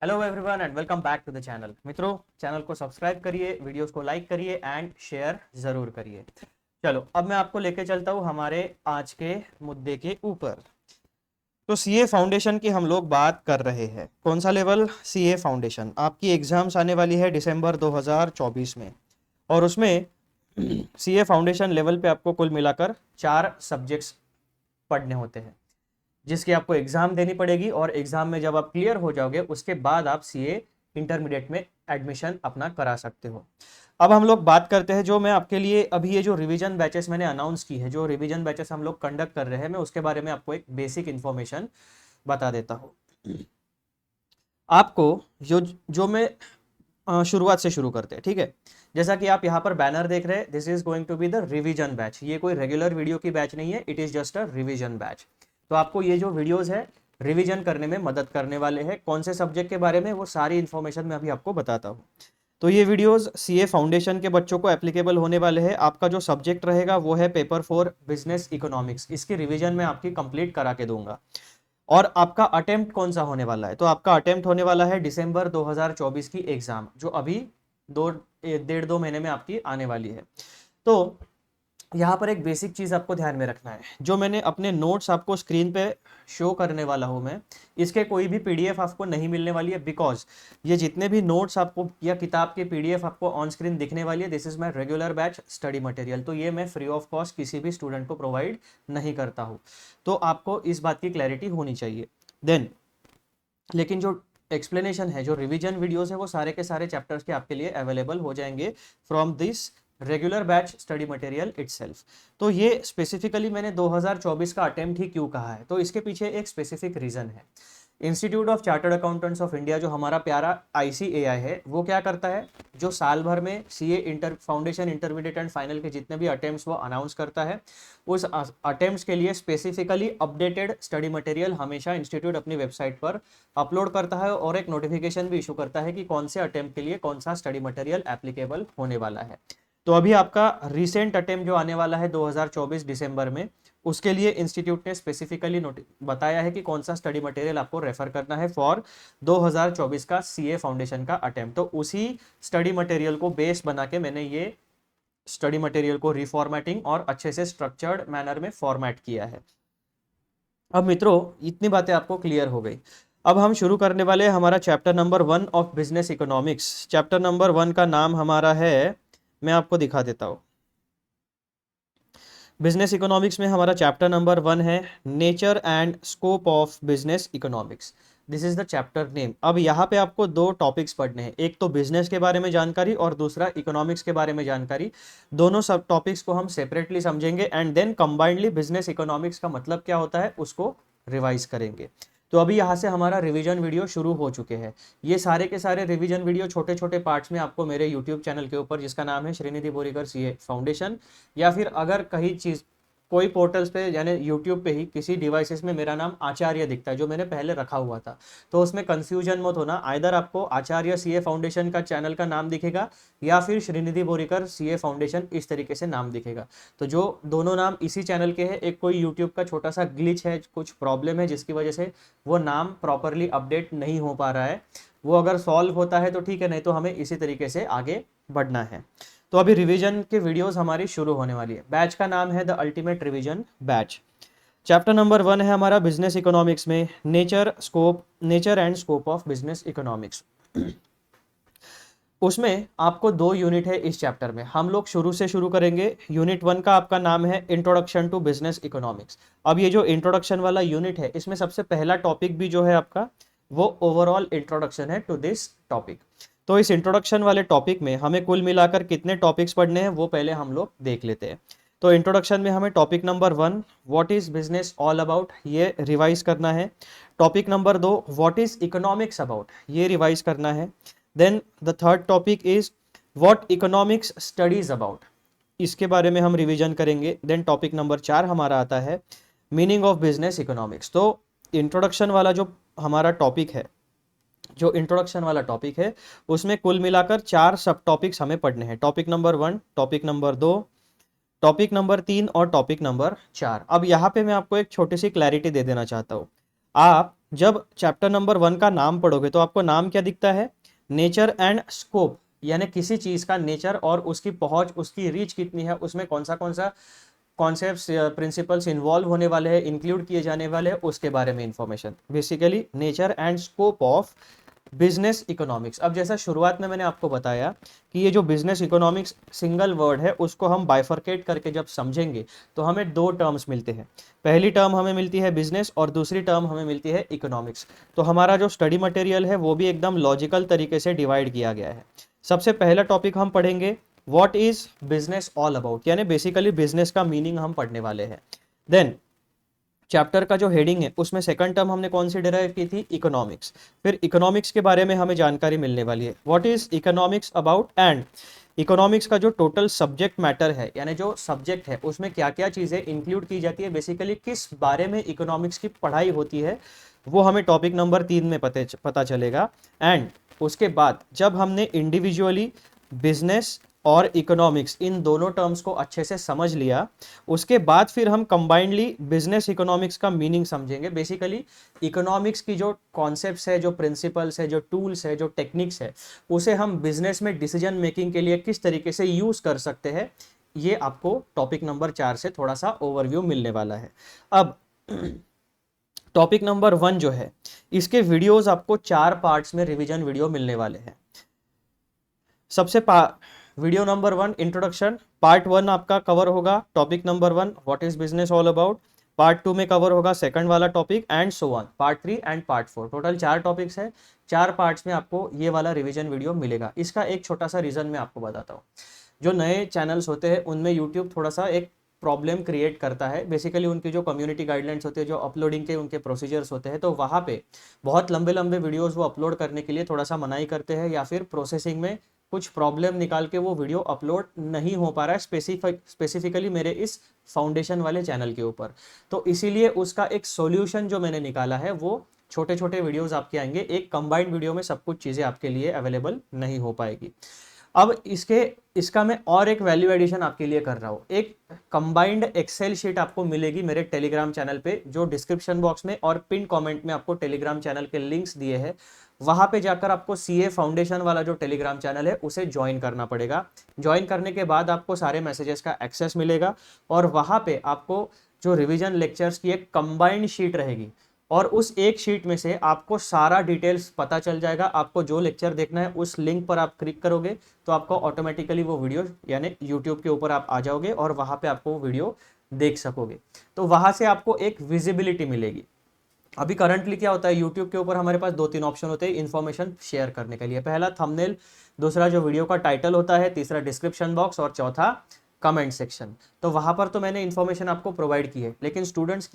Hello everyone and welcome back to the channel. मित्रों, channel को subscribe करिए, videos को लाइक करिए एंड शेयर जरूर करिए। चलो, अब मैं आपको लेके चलता हूँ हमारे आज के मुद्दे के ऊपर। तो सीए फाउंडेशन की हम लोग बात कर रहे हैं। कौन सा लेवल? CA foundation. आपकी एग्जाम्स आने वाली है दिसंबर 2024 में, और उसमें सीए फाउंडेशन लेवल पे आपको कुल मिलाकर 4 सब्जेक्ट्स पढ़ने होते हैं, जिसकी आपको एग्जाम देनी पड़ेगी। और एग्जाम में जब आप क्लियर हो जाओगे उसके बाद आप सीए इंटरमीडिएट में एडमिशन अपना करा सकते हो। अब हम लोग बात करते हैं, जो मैं आपके लिए अभी ये जो रिवीजन बैचेस मैंने अनाउंस की है, जो रिवीजन बैचेस हम लोग कंडक्ट कर रहे हैं, मैं उसके बारे में आपको एक बेसिक इन्फॉर्मेशन बता देता हूँ आपको। जो मैं शुरुआत से शुरू करते हैं, ठीक है। जैसा कि आप यहाँ पर बैनर देख रहे हैं, this is going to be the revision batch. ये कोई रेगुलर वीडियो की बैच नहीं है, it is just a revision batch. तो आपको ये जो वीडियोस है रिवीजन करने में मदद करने वाले हैं। कौन से सब्जेक्ट के बारे में, वो सारी इन्फॉर्मेशन मैं अभी आपको बताता हूँ। तो ये वीडियोस सीए फाउंडेशन के बच्चों को एप्लीकेबल होने वाले हैं। आपका जो सब्जेक्ट रहेगा वो है पेपर 4 बिजनेस इकोनॉमिक्स। इसकी रिवीजन मैं आपकी कंप्लीट करा के दूंगा। और आपका अटेम्प्ट कौन सा होने वाला है? तो आपका अटेम्प्ट होने वाला है दिसंबर 2024 की एग्जाम, जो अभी 1.5-2 महीने में आपकी आने वाली है। तो यहाँ पर एक बेसिक चीज़ आपको ध्यान में रखना है। जो मैंने अपने नोट्स आपको स्क्रीन पे शो करने वाला हूँ मैं, इसके कोई भी पीडीएफ आपको नहीं मिलने वाली है, बिकॉज ये जितने भी नोट्स आपको या किताब के पीडीएफ आपको ऑन स्क्रीन दिखने वाली है, this is my regular batch study material. तो ये मैं फ्री ऑफ कॉस्ट किसी भी स्टूडेंट को प्रोवाइड नहीं करता हूँ। तो आपको इस बात की क्लैरिटी होनी चाहिए। देन लेकिन जो एक्सप्लेनेशन है, जो रिवीजन वीडियोस है, वो सारे के सारे चैप्टर्स के आपके लिए अवेलेबल हो जाएंगे from this regular batch study material itself. तो ये स्पेसिफिकली मैंने 2024 का अटेम्प्ट ही क्यों कहा है, तो इसके पीछे एक स्पेसिफिक रीजन है। Institute of chartered accountants of India, जो हमारा प्यारा आईसीएआई है, वो क्या करता है, जो साल भर में CA foundation intermediate and final के जितने भी अटेम्प्ट्स वो अनाउंस करता है, उस अटेम्प्ट्स के लिए स्पेसिफिकली अपडेटेड स्टडी मटेरियल हमेशा इंस्टीट्यूट अपनी वेबसाइट पर अपलोड करता है, और एक नोटिफिकेशन भी इशू करता है कि कौन से अटेम्प्ट के लिए कौन सा स्टडी मटेरियल एप्लीकेबल होने वाला है। तो अभी आपका रिसेंट अटेम्प्ट जो आने वाला है 2024 दिसंबर में, उसके लिए इंस्टीट्यूट ने स्पेसिफिकली बताया है कि कौन सा स्टडी मटेरियल आपको रेफर करना है फॉर 2024 का सीए फाउंडेशन का अटेम्प्ट। तो उसी स्टडी मटेरियल को बेस बना के मैंने ये स्टडी मटेरियल को रिफॉर्मेटिंग और अच्छे से स्ट्रक्चर्ड मैनर में फॉर्मेट किया है। अब मित्रों, इतनी बातें आपको क्लियर हो गई। अब हम शुरू करने वाले हैं हमारा chapter number 1 of business economics. Chapter number 1 का नाम हमारा है, मैं आपको दिखा देता हूँ। बिजनेस इकोनॉमिक्स में हमारा चैप्टर नंबर 1 है nature and scope of business economics. This is the chapter name. अब यहाँ पे आपको 2 टॉपिक्स पढ़ने हैं, एक तो बिजनेस के बारे में जानकारी और दूसरा इकोनॉमिक्स के बारे में जानकारी। दोनों सब टॉपिक्स को हम सेपरेटली समझेंगे and then combinedly business economics का मतलब क्या होता है उसको रिवाइज करेंगे। तो अभी यहाँ से हमारा रिवीजन वीडियो शुरू हो चुके हैं। ये सारे के सारे रिवीजन वीडियो छोटे छोटे पार्ट्स में आपको मेरे यूट्यूब चैनल के ऊपर, जिसका नाम है श्रीनिधि बोरीकर सीए फाउंडेशन, या फिर अगर कहीं चीज़ कोई पोर्टल्स पे यानी यूट्यूब पे ही किसी डिवाइसेस में मेरा नाम आचार्य दिखता है, जो मैंने पहले रखा हुआ था, तो उसमें कंफ्यूजन मत होना। आइदर आपको आचार्य सीए फाउंडेशन का चैनल का नाम दिखेगा या फिर श्रीनिधि बोरीकर सीए फाउंडेशन, इस तरीके से नाम दिखेगा। तो जो दोनों नाम इसी चैनल के हैं, एक कोई यूट्यूब का छोटा सा ग्लिच है, कुछ प्रॉब्लम है जिसकी वजह से वो नाम प्रॉपरली अपडेट नहीं हो पा रहा है। वो अगर सॉल्व होता है तो ठीक है, नहीं तो हमें इसी तरीके से आगे बढ़ना है। तो अभी रिवीजन के वीडियोस हमारी शुरू होने वाली है। बैच का नाम है the ultimate revision batch. Chapter number 1 है हमारा बिजनेस इकोनॉमिक्स में nature and scope of business economics. उसमें आपको 2 यूनिट है इस चैप्टर में। हम लोग शुरू से शुरू करेंगे। यूनिट 1 का आपका नाम है इंट्रोडक्शन टू बिजनेस इकोनॉमिक्स। अब ये जो इंट्रोडक्शन वाला यूनिट है, इसमें सबसे पहला टॉपिक भी जो है आपका, वो ओवरऑल इंट्रोडक्शन है टू दिस टॉपिक। तो इस इंट्रोडक्शन वाले टॉपिक में हमें कुल मिलाकर कितने टॉपिक्स पढ़ने हैं वो पहले हम लोग देख लेते हैं। तो इंट्रोडक्शन में हमें topic number 1 what is business all about, ये रिवाइज करना है। Topic number 2 what is economics about, ये रिवाइज करना है। Then the third topic is what economics studies about, इसके बारे में हम रिवीजन करेंगे। देन टॉपिक नंबर 4 हमारा आता है मीनिंग ऑफ बिजनेस इकोनॉमिक्स। तो इंट्रोडक्शन वाला जो हमारा टॉपिक है, जो इंट्रोडक्शन वाला टॉपिक है, उसमें कुल मिलाकर 4 सब टॉपिक्स हमें पढ़ने हैं। Topic number 1, topic number 2, topic number 3 और टॉपिक नंबर 4। अब यहाँ पे मैं आपको एक छोटी सी क्लैरिटी दे देना चाहता हूँ। आप जब चैप्टर नंबर 1 का नाम पढ़ोगे तो आपको नाम क्या दिखता है, नेचर एंड स्कोप, यानी किसी चीज का नेचर और उसकी पहुंच, उसकी रीच कितनी है, उसमें कौन सा कॉन्सेप्ट्स प्रिंसिपल्स इन्वॉल्व होने वाले हैं, इंक्लूड किए जाने वाले हैं, उसके बारे में information, basically nature and scope of business economics. अब जैसा शुरुआत में मैंने आपको बताया कि ये जो बिजनेस इकोनॉमिक्स सिंगल वर्ड है उसको हम बाइफरकेट करके जब समझेंगे तो हमें दो टर्म्स मिलते हैं। पहली टर्म हमें मिलती है बिजनेस और दूसरी टर्म हमें मिलती है इकोनॉमिक्स। तो हमारा जो स्टडी मटेरियल है वो भी एकदम लॉजिकल तरीके से डिवाइड किया गया है। सबसे पहला टॉपिक हम पढ़ेंगे what is business all about, यानी बेसिकली बिजनेस का मीनिंग हम पढ़ने वाले हैं। देन चैप्टर का जो हेडिंग है उसमें सेकंड टर्म हमने कौन सी डिराइव की थी, इकोनॉमिक्स। फिर इकोनॉमिक्स के बारे में हमें जानकारी मिलने वाली है, what is economics about, and economics का जो टोटल सब्जेक्ट मैटर है, यानी जो सब्जेक्ट है उसमें क्या क्या चीज़ें इंक्लूड की जाती है, बेसिकली किस बारे में इकोनॉमिक्स की पढ़ाई होती है, वो हमें टॉपिक नंबर 3 में पता चलेगा। एंड उसके बाद जब हमने इंडिविजुअली बिजनेस और इकोनॉमिक्स इन दोनों टर्म्स को अच्छे से समझ लिया, उसके बाद फिर हम कंबाइंडली बिजनेस इकोनॉमिक्स का मीनिंग समझेंगे। बेसिकली इकोनॉमिक्स की जो कॉन्सेप्ट्स है, जो प्रिंसिपल्स है, जो टूल्स है, जो टेक्निक्स है, उसे हम बिजनेस में डिसीजन मेकिंग के लिए किस तरीके से यूज कर सकते हैं, ये आपको टॉपिक नंबर 4 से थोड़ा सा ओवरव्यू मिलने वाला है। अब टॉपिक नंबर 1 जो है इसके वीडियोस आपको 4 पार्ट्स में रिवीजन वीडियो मिलने वाले हैं। वीडियो नंबर 1 इंट्रोडक्शन, पार्ट 1 आपका कवर होगा topic number 1 what is business all about, part 2 में कवर होगा सेकंड वाला topic and so on, part 3 and part 4। Total 4 topics है, 4 पार्ट्स में आपको ये वाला रिवीजन वीडियो मिलेगा। इसका एक छोटा सा रीजन मैं आपको बताता हूँ। जो नए चैनल्स होते हैं उनमें यूट्यूब थोड़ा सा एक प्रॉब्लम क्रिएट करता है। बेसिकली उनकी जो कम्युनिटी गाइडलाइंस होते हैं, जो अपलोडिंग के उनके प्रोसीजर्स होते हैं, तो वहाँ पे बहुत लंबे लंबे वीडियोस वो अपलोड करने के लिए थोड़ा सा मनाही करते हैं, या फिर प्रोसेसिंग में कुछ प्रॉब्लम निकाल के वो वीडियो अपलोड नहीं हो पा रहा है स्पेसिफिकली मेरे इस फाउंडेशन वाले चैनल के ऊपर। तो इसीलिए उसका एक सॉल्यूशन जो मैंने निकाला है वो छोटे छोटे वीडियोस आपके आएंगे, एक कंबाइंड वीडियो में सब कुछ चीज़ें आपके लिए अवेलेबल नहीं हो पाएगी। अब इसका मैं और एक वैल्यू एडिशन आपके लिए कर रहा हूँ। एक कंबाइंड एक्सेल शीट आपको मिलेगी मेरे टेलीग्राम चैनल पे, जो डिस्क्रिप्शन बॉक्स में और पिन कमेंट में आपको टेलीग्राम चैनल के लिंक्स दिए हैं। वहां पे जाकर आपको सीए फाउंडेशन वाला जो टेलीग्राम चैनल है उसे ज्वाइन करना पड़ेगा। ज्वाइन करने के बाद आपको सारे मैसेजेस का एक्सेस मिलेगा और वहां पे आपको जो रिवीजन लेक्चर्स की एक कंबाइंड शीट रहेगी, और उस एक शीट में से आपको सारा डिटेल्स पता चल जाएगा। आपको जो लेक्चर देखना है उस लिंक पर आप क्लिक करोगे तो आपको ऑटोमेटिकली वो वीडियो यानी यूट्यूब के ऊपर आप आ जाओगे और वहां पे आपको वो वीडियो देख सकोगे। तो वहां से आपको एक विजिबिलिटी मिलेगी। अभी करंटली क्या होता है, यूट्यूब के ऊपर हमारे पास 2-3 ऑप्शन होते हैं इन्फॉर्मेशन शेयर करने के लिए। पहला थंबनेल, दूसरा जो वीडियो का टाइटल होता है, तीसरा डिस्क्रिप्शन बॉक्स और चौथा कमेंट सेक्शन। तो वहां पर तो मैंने इन्फॉर्मेशन आपको प्रोवाइड की है, लेकिन स्टूडेंट्स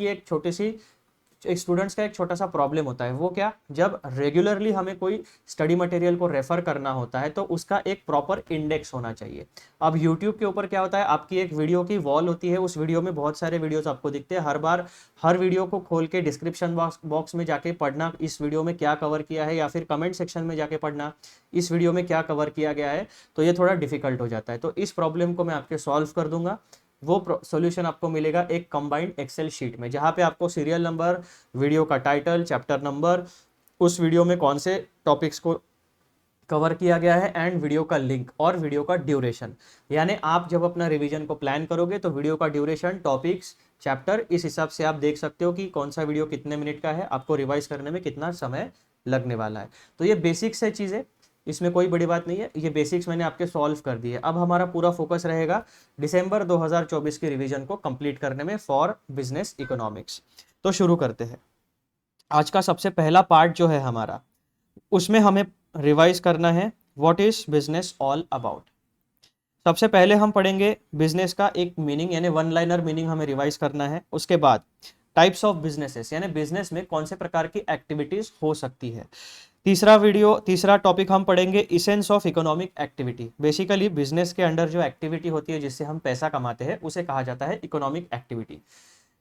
का एक छोटा सा प्रॉब्लम होता है। वो क्या, जब रेगुलरली हमें कोई स्टडी मटेरियल को रेफर करना होता है तो उसका एक प्रॉपर इंडेक्स होना चाहिए। अब यूट्यूब के ऊपर क्या होता है, आपकी एक वीडियो की वॉल होती है, उस वीडियो में बहुत सारे वीडियोस आपको दिखते हैं। हर बार हर वीडियो को खोल के डिस्क्रिप्शन बॉक्स में जाके पढ़ना इस वीडियो में क्या कवर किया है, या फिर कमेंट सेक्शन में जाके पढ़ना इस वीडियो में क्या कवर किया गया है, तो ये थोड़ा डिफिकल्ट हो जाता है। तो इस प्रॉब्लम को मैं आपके सॉल्व कर दूंगा। वो सॉल्यूशन आपको मिलेगा एक कंबाइंड एक्सेल शीट में, जहां पे आपको सीरियल नंबर, वीडियो का टाइटल, चैप्टर नंबर, उस वीडियो में कौन से टॉपिक्स को कवर किया गया है, एंड वीडियो का लिंक और वीडियो का ड्यूरेशन। यानी आप जब अपना रिवीजन को प्लान करोगे तो वीडियो का ड्यूरेशन, टॉपिक्स, चैप्टर, इस हिसाब से आप देख सकते हो कि कौन सा वीडियो कितने मिनट का है, आपको रिवाइज करने में कितना समय लगने वाला है। तो ये बेसिक्स है चीज़ें, इसमें कोई बड़ी बात नहीं है। ये बेसिक्स मैंने आपके सॉल्व कर दिए। अब हमारा पूरा फोकस रहेगा दिसंबर 2024 के रिवीजन को कंप्लीट करने में फॉर बिजनेस इकोनॉमिक्स। तो शुरू करते हैं। आज का सबसे पहला पार्ट जो है हमारा, उसमें हमें रिवाइज करना है what is business all about. सबसे पहले हम पढ़ेंगे बिजनेस का एक मीनिंग, यानी वन लाइनर मीनिंग हमें रिवाइज करना है। उसके बाद टाइप्स ऑफ बिजनेसेस, यानी बिजनेस में कौन से प्रकार की एक्टिविटीज हो सकती है। तीसरा टॉपिक हम पढ़ेंगे essence of economic activity. Basically business के अंडर जो एक्टिविटी होती है जिससे हम पैसा कमाते हैं उसे कहा जाता है इकोनॉमिक एक्टिविटी।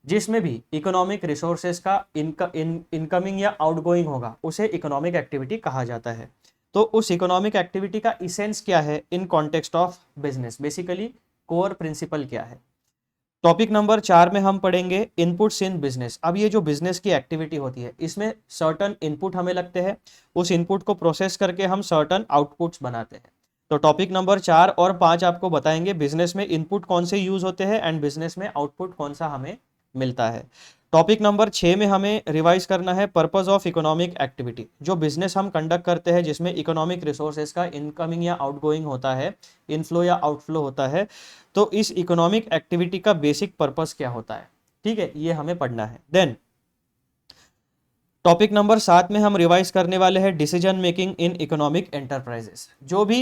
जिसमें भी इकोनॉमिक रिसोर्सेज का इनकमिंग या आउटगोइंग होगा उसे इकोनॉमिक एक्टिविटी कहा जाता है। तो उस इकोनॉमिक एक्टिविटी का इसेंस क्या है in context of business, basically core principle क्या है। टॉपिक नंबर 4 में हम पढ़ेंगे इनपुट्स इन बिजनेस। अब ये जो बिजनेस की एक्टिविटी होती है इसमें सर्टन इनपुट हमें लगते हैं, उस इनपुट को प्रोसेस करके हम सर्टन आउटपुट्स बनाते हैं। तो टॉपिक नंबर 4 और 5 आपको बताएंगे बिजनेस में इनपुट कौन से यूज होते हैं एंड बिजनेस में आउटपुट कौन सा हमें मिलता है। टॉपिक नंबर 6 में हमें रिवाइज करना है पर्पस ऑफ इकोनॉमिक एक्टिविटी। जो बिजनेस हम कंडक्ट करते हैं जिसमें इकोनॉमिक रिसोर्सेज का इनकमिंग या आउटगोइंग होता है, इनफ्लो या आउटफ्लो होता है, तो इस इकोनॉमिक एक्टिविटी का बेसिक पर्पस क्या होता है, ठीक है, ये हमें पढ़ना है। देन टॉपिक नंबर 7 में हम रिवाइज करने वाले हैं decision making in economic enterprises. जो भी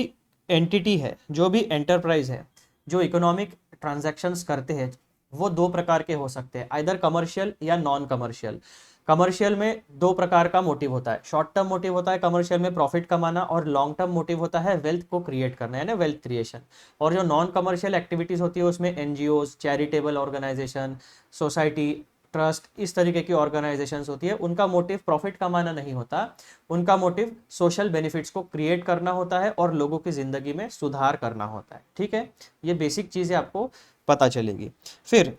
एंटिटी है, जो भी एंटरप्राइज है जो इकोनॉमिक ट्रांजैक्शंस करते हैं वो दो प्रकार के हो सकते हैं, आइदर कमर्शियल या नॉन कमर्शियल। कमर्शियल में दो प्रकार का मोटिव होता है, शॉर्ट टर्म मोटिव होता है कमर्शियल में प्रॉफिट कमाना, और लॉन्ग टर्म मोटिव होता है वेल्थ को क्रिएट करना, यानी वेल्थ क्रिएशन। और जो नॉन कमर्शियल एक्टिविटीज होती है उसमें NGOs, charitable organisation, society, trust, इस तरीके की ऑर्गेनाइजेशंस होती है, उनका मोटिव प्रॉफिट कमाना नहीं होता, उनका मोटिव सोशल बेनिफिट्स को क्रिएट करना होता है और लोगों की जिंदगी में सुधार करना होता है, ठीक है। ये बेसिक चीजें आपको पता चलेगी। फिर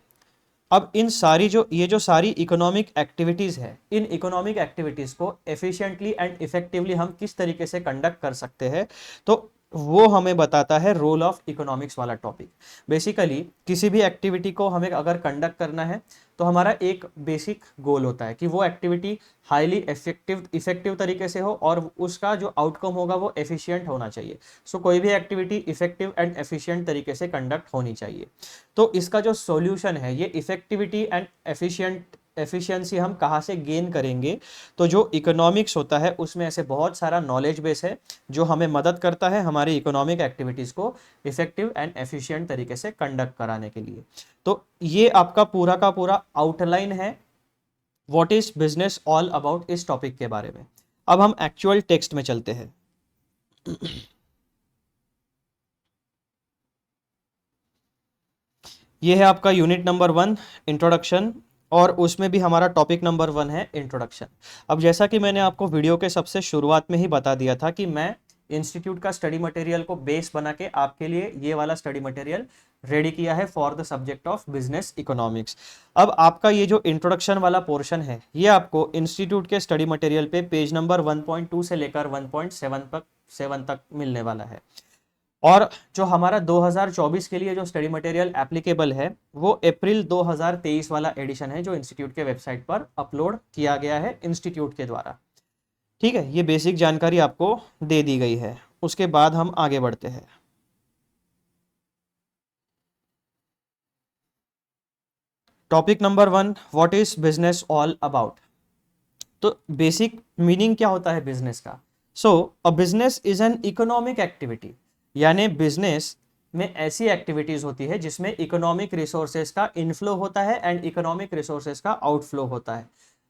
अब इन सारी ये जो सारी इकोनॉमिक एक्टिविटीज है, इन इकोनॉमिक एक्टिविटीज को एफिशिएंटली एंड इफेक्टिवली हम किस तरीके से कंडक्ट कर सकते हैं, तो वो हमें बताता है रोल ऑफ इकोनॉमिक्स वाला टॉपिक। बेसिकली किसी भी एक्टिविटी को हमें अगर कंडक्ट करना है तो हमारा एक बेसिक गोल होता है कि वो एक्टिविटी हाईली इफेक्टिव तरीके से हो और उसका जो आउटकम होगा वो एफिशिएंट होना चाहिए। सो कोई भी एक्टिविटी इफेक्टिव एंड एफिशिएंट तरीके से कंडक्ट होनी चाहिए। तो इसका जो सॉल्यूशन है, ये इफेक्टिविटी एंड एफिशिएंसी हम कहाँ से गेन करेंगे, तो जो इकोनॉमिक्स होता है उसमें ऐसे बहुत सारा नॉलेज बेस है जो हमें मदद करता है हमारी इकोनॉमिक एक्टिविटीज़ को इफेक्टिव एंड एफिशिएंट तरीके से कंडक्ट कराने के लिए। तो ये आपका पूरा का पूरा आउटलाइन है what is business all about इस टॉपिक के बारे में। अब हम एक्चुअल टेक्स्ट में चलते हैं। ये है आपका यूनिट नंबर 1 इंट्रोडक्शन, और उसमें भी हमारा टॉपिक नंबर 1 है इंट्रोडक्शन। अब जैसा कि मैंने आपको वीडियो के सबसे शुरुआत में ही बता दिया था कि मैं इंस्टीट्यूट का स्टडी मटेरियल को बेस बना के आपके लिए ये वाला स्टडी मटेरियल रेडी किया है for the subject of business economics. अब आपका ये जो इंट्रोडक्शन वाला पोर्शन है ये आपको इंस्टीट्यूट के स्टडी मटेरियल पे पेज नंबर 1.2 से लेकर 1.7 तक मिलने वाला है। और जो हमारा 2024 के लिए जो स्टडी मटेरियल एप्लीकेबल है वो अप्रैल 2023 वाला एडिशन है जो इंस्टीट्यूट के वेबसाइट पर अपलोड किया गया है इंस्टीट्यूट के द्वारा, ठीक है। ये बेसिक जानकारी आपको दे दी गई है। उसके बाद हम आगे बढ़ते हैं। Topic number 1, what is business all about. तो बेसिक मीनिंग क्या होता है बिजनेस का। So a business is an economic activity, यानी बिजनेस में ऐसी एक्टिविटीज होती है जिसमें इकोनॉमिक रिसोर्सेज का इनफ्लो होता है एंड इकोनॉमिक रिसोर्सेज का आउटफ्लो होता है।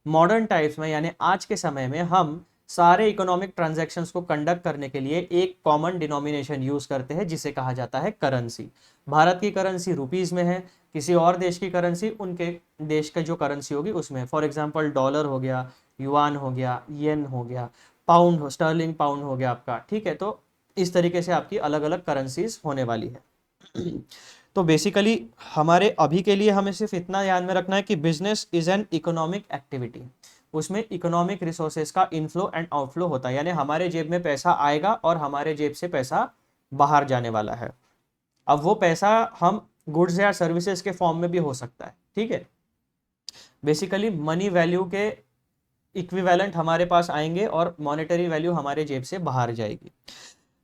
मॉडर्न टाइप्स में यानी आज के समय में हम सारे इकोनॉमिक ट्रांजैक्शंस को कंडक्ट करने के लिए एक कॉमन डिनोमिनेशन यूज करते हैं जिसे कहा जाता है करेंसी। भारत की करेंसी रुपीज में है, किसी और देश की करेंसी उनके देश का जो करेंसी होगी उसमें, फॉर एग्जांपल डॉलर हो गया, युआन हो गया, येन हो गया, पाउंड स्टर्लिंग पाउंड हो गया आपका, ठीक है। तो इस तरीके से आपकी अलग अलग करेंसीज होने वाली है। तो बेसिकली हमारे अभी के लिए हमें सिर्फ इतना ध्यान में रखना है कि business is an economic activity, उसमें इकोनॉमिक रिसोर्सेज का इनफ्लो एंड आउटफ्लो होता है, यानी हमारे जेब में पैसा आएगा और हमारे जेब से पैसा बाहर जाने वाला है। अब वो पैसा हम गुड्स या सर्विसेज के फॉर्म में भी हो सकता है, ठीक है। बेसिकली मनी वैल्यू के इक्विवेलेंट हमारे पास आएंगे और मॉनेटरी वैल्यू हमारे जेब से बाहर जाएगी।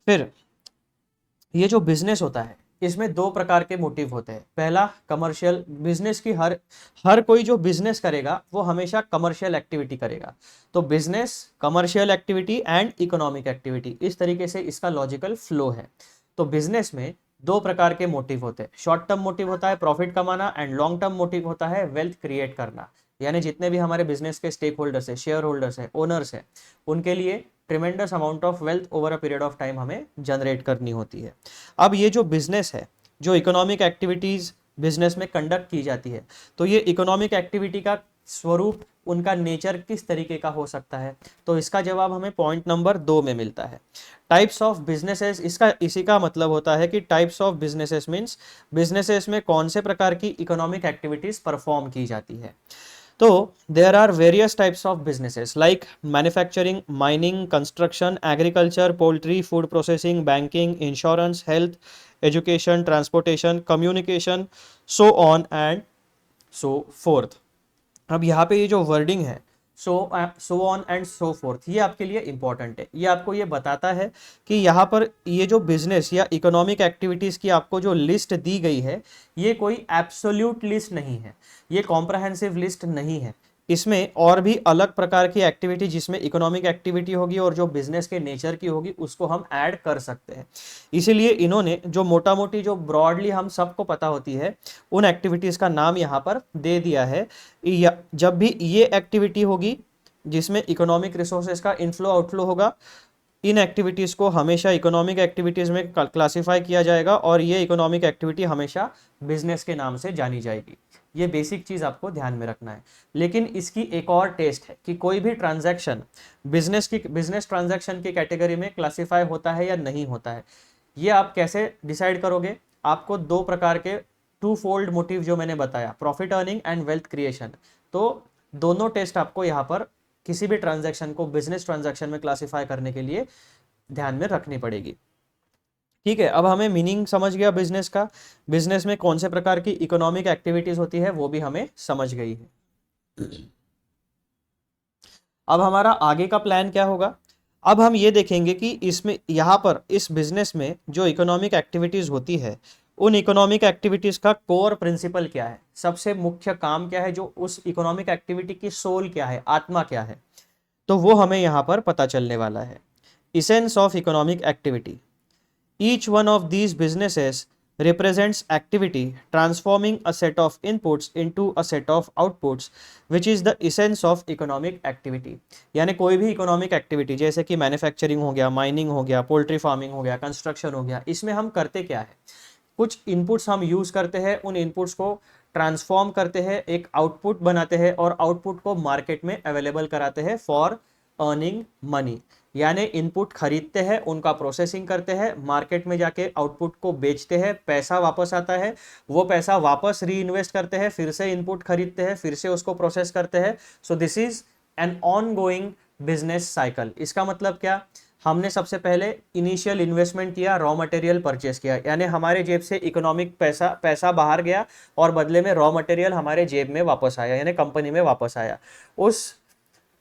फिर ये जो बिजनेस होता है इसमें दो प्रकार के मोटिव होते हैं। पहला कमर्शियल, बिजनेस की हर कोई जो बिजनेस करेगा वो हमेशा कमर्शियल एक्टिविटी करेगा। तो business, commercial activity and economic activity, इस तरीके से इसका लॉजिकल फ्लो है। तो बिजनेस में दो प्रकार के मोटिव होते हैं, शॉर्ट टर्म मोटिव होता है प्रॉफिट कमाना एंड लॉन्ग टर्म मोटिव होता है वेल्थ क्रिएट करना। यानी जितने भी हमारे बिजनेस के स्टेक होल्डर्स है, शेयर होल्डर्स है, ओनर्स है, उनके लिए tremendous amount of wealth over a period of time हमें जनरेट करनी होती है। अब ये जो बिजनेस है, जो इकोनॉमिक एक्टिविटीज बिजनेस में कंडक्ट की जाती है, तो ये इकोनॉमिक एक्टिविटी का स्वरूप, उनका नेचर किस तरीके का हो सकता है? तो इसका जवाब हमें पॉइंट नंबर 2 में मिलता है। टाइप्स ऑफ बिजनेसेस, इसका इसी का मतलब होता है कि types of businesses means businesses में कौन से प्रकार की इकोनॉमिक एक्टिविटीज परफॉर्म की जाती है। तो there are various types of businesses like manufacturing, mining, construction, agriculture, poultry, food processing, banking, insurance, health, education, transportation, communication, so on and so forth. अब यहाँ पे ये जो वर्डिंग है so on and so forth, ये आपके लिए important है। ये आपको ये बताता है कि यहाँ पर ये जो बिजनेस या इकोनॉमिक एक्टिविटीज़ की आपको जो लिस्ट दी गई है, ये कोई एब्सोल्यूट लिस्ट नहीं है, ये कॉम्प्रहेंसिव लिस्ट नहीं है। इसमें और भी अलग प्रकार की एक्टिविटी जिसमें इकोनॉमिक एक्टिविटी होगी और जो बिजनेस के नेचर की होगी उसको हम ऐड कर सकते हैं। इसीलिए इन्होंने जो मोटा मोटी जो ब्रॉडली हम सबको पता होती है उन एक्टिविटीज़ का नाम यहाँ पर दे दिया है। जब भी ये एक्टिविटी होगी जिसमें इकोनॉमिक रिसोर्सेज का इनफ्लो आउटफ्लो होगा, इन एक्टिविटीज़ को हमेशा इकोनॉमिक एक्टिविटीज़ में क्लासिफाई किया जाएगा और ये इकोनॉमिक एक्टिविटी हमेशा बिजनेस के नाम से जानी जाएगी। ये बेसिक चीज़ आपको ध्यान में रखना है। लेकिन इसकी एक और टेस्ट है कि कोई भी ट्रांजैक्शन बिजनेस ट्रांजैक्शन की कैटेगरी में क्लासिफाई होता है या नहीं होता है। ये आप कैसे डिसाइड करोगे? आपको दो प्रकार के टू फोल्ड मोटिव जो मैंने बताया, profit earning and wealth creation, तो दोनों टेस्ट आपको यहाँ पर किसी भी ट्रांजैक्शन को बिजनेस ट्रांजैक्शन में क्लासिफाई करने के लिए ध्यान में रखनी पड़ेगी। ठीक है, अब हमें मीनिंग समझ गया बिजनेस का, बिजनेस में कौन से प्रकार की इकोनॉमिक एक्टिविटीज होती है वो भी हमें समझ गई है। अब हमारा आगे का प्लान क्या होगा? अब हम ये देखेंगे कि इसमें यहाँ पर इस बिजनेस में जो इकोनॉमिक एक्टिविटीज होती है उन इकोनॉमिक एक्टिविटीज का कोर प्रिंसिपल क्या है, सबसे मुख्य काम क्या है, जो उस इकोनॉमिक एक्टिविटी की सोल क्या है, आत्मा क्या है, तो वो हमें यहाँ पर पता चलने वाला है। Essence of economic activity, each one of these businesses represents activity transforming a set of inputs into a set of outputs which is the essence of economic activity। यानी कोई भी इकोनॉमिक एक्टिविटी जैसे कि मैन्युफैक्चरिंग हो गया, mining हो गया, poultry farming हो गया, कंस्ट्रक्शन हो गया, इसमें हम करते क्या है, कुछ इनपुट्स हम यूज करते हैं, उन इनपुट्स को ट्रांसफॉर्म करते हैं, एक आउटपुट बनाते हैं और आउटपुट को मार्केट में अवेलेबल कराते हैं फॉर अर्निंग मनी। यानी इनपुट खरीदते हैं, उनका प्रोसेसिंग करते हैं, मार्केट में जाके आउटपुट को बेचते हैं, पैसा वापस आता है, वो पैसा वापस री इन्वेस्ट करते हैं, फिर से इनपुट खरीदते हैं, फिर से उसको प्रोसेस करते हैं। So this is an on going business cycle. इसका मतलब क्या? हमने सबसे पहले इनिशियल इन्वेस्टमेंट किया, रॉ मटेरियल परचेस किया, यानी हमारे जेब से इकोनॉमिक पैसा बाहर गया और बदले में रॉ मटेरियल हमारे जेब में वापस आया, यानी कंपनी में वापस आया। उस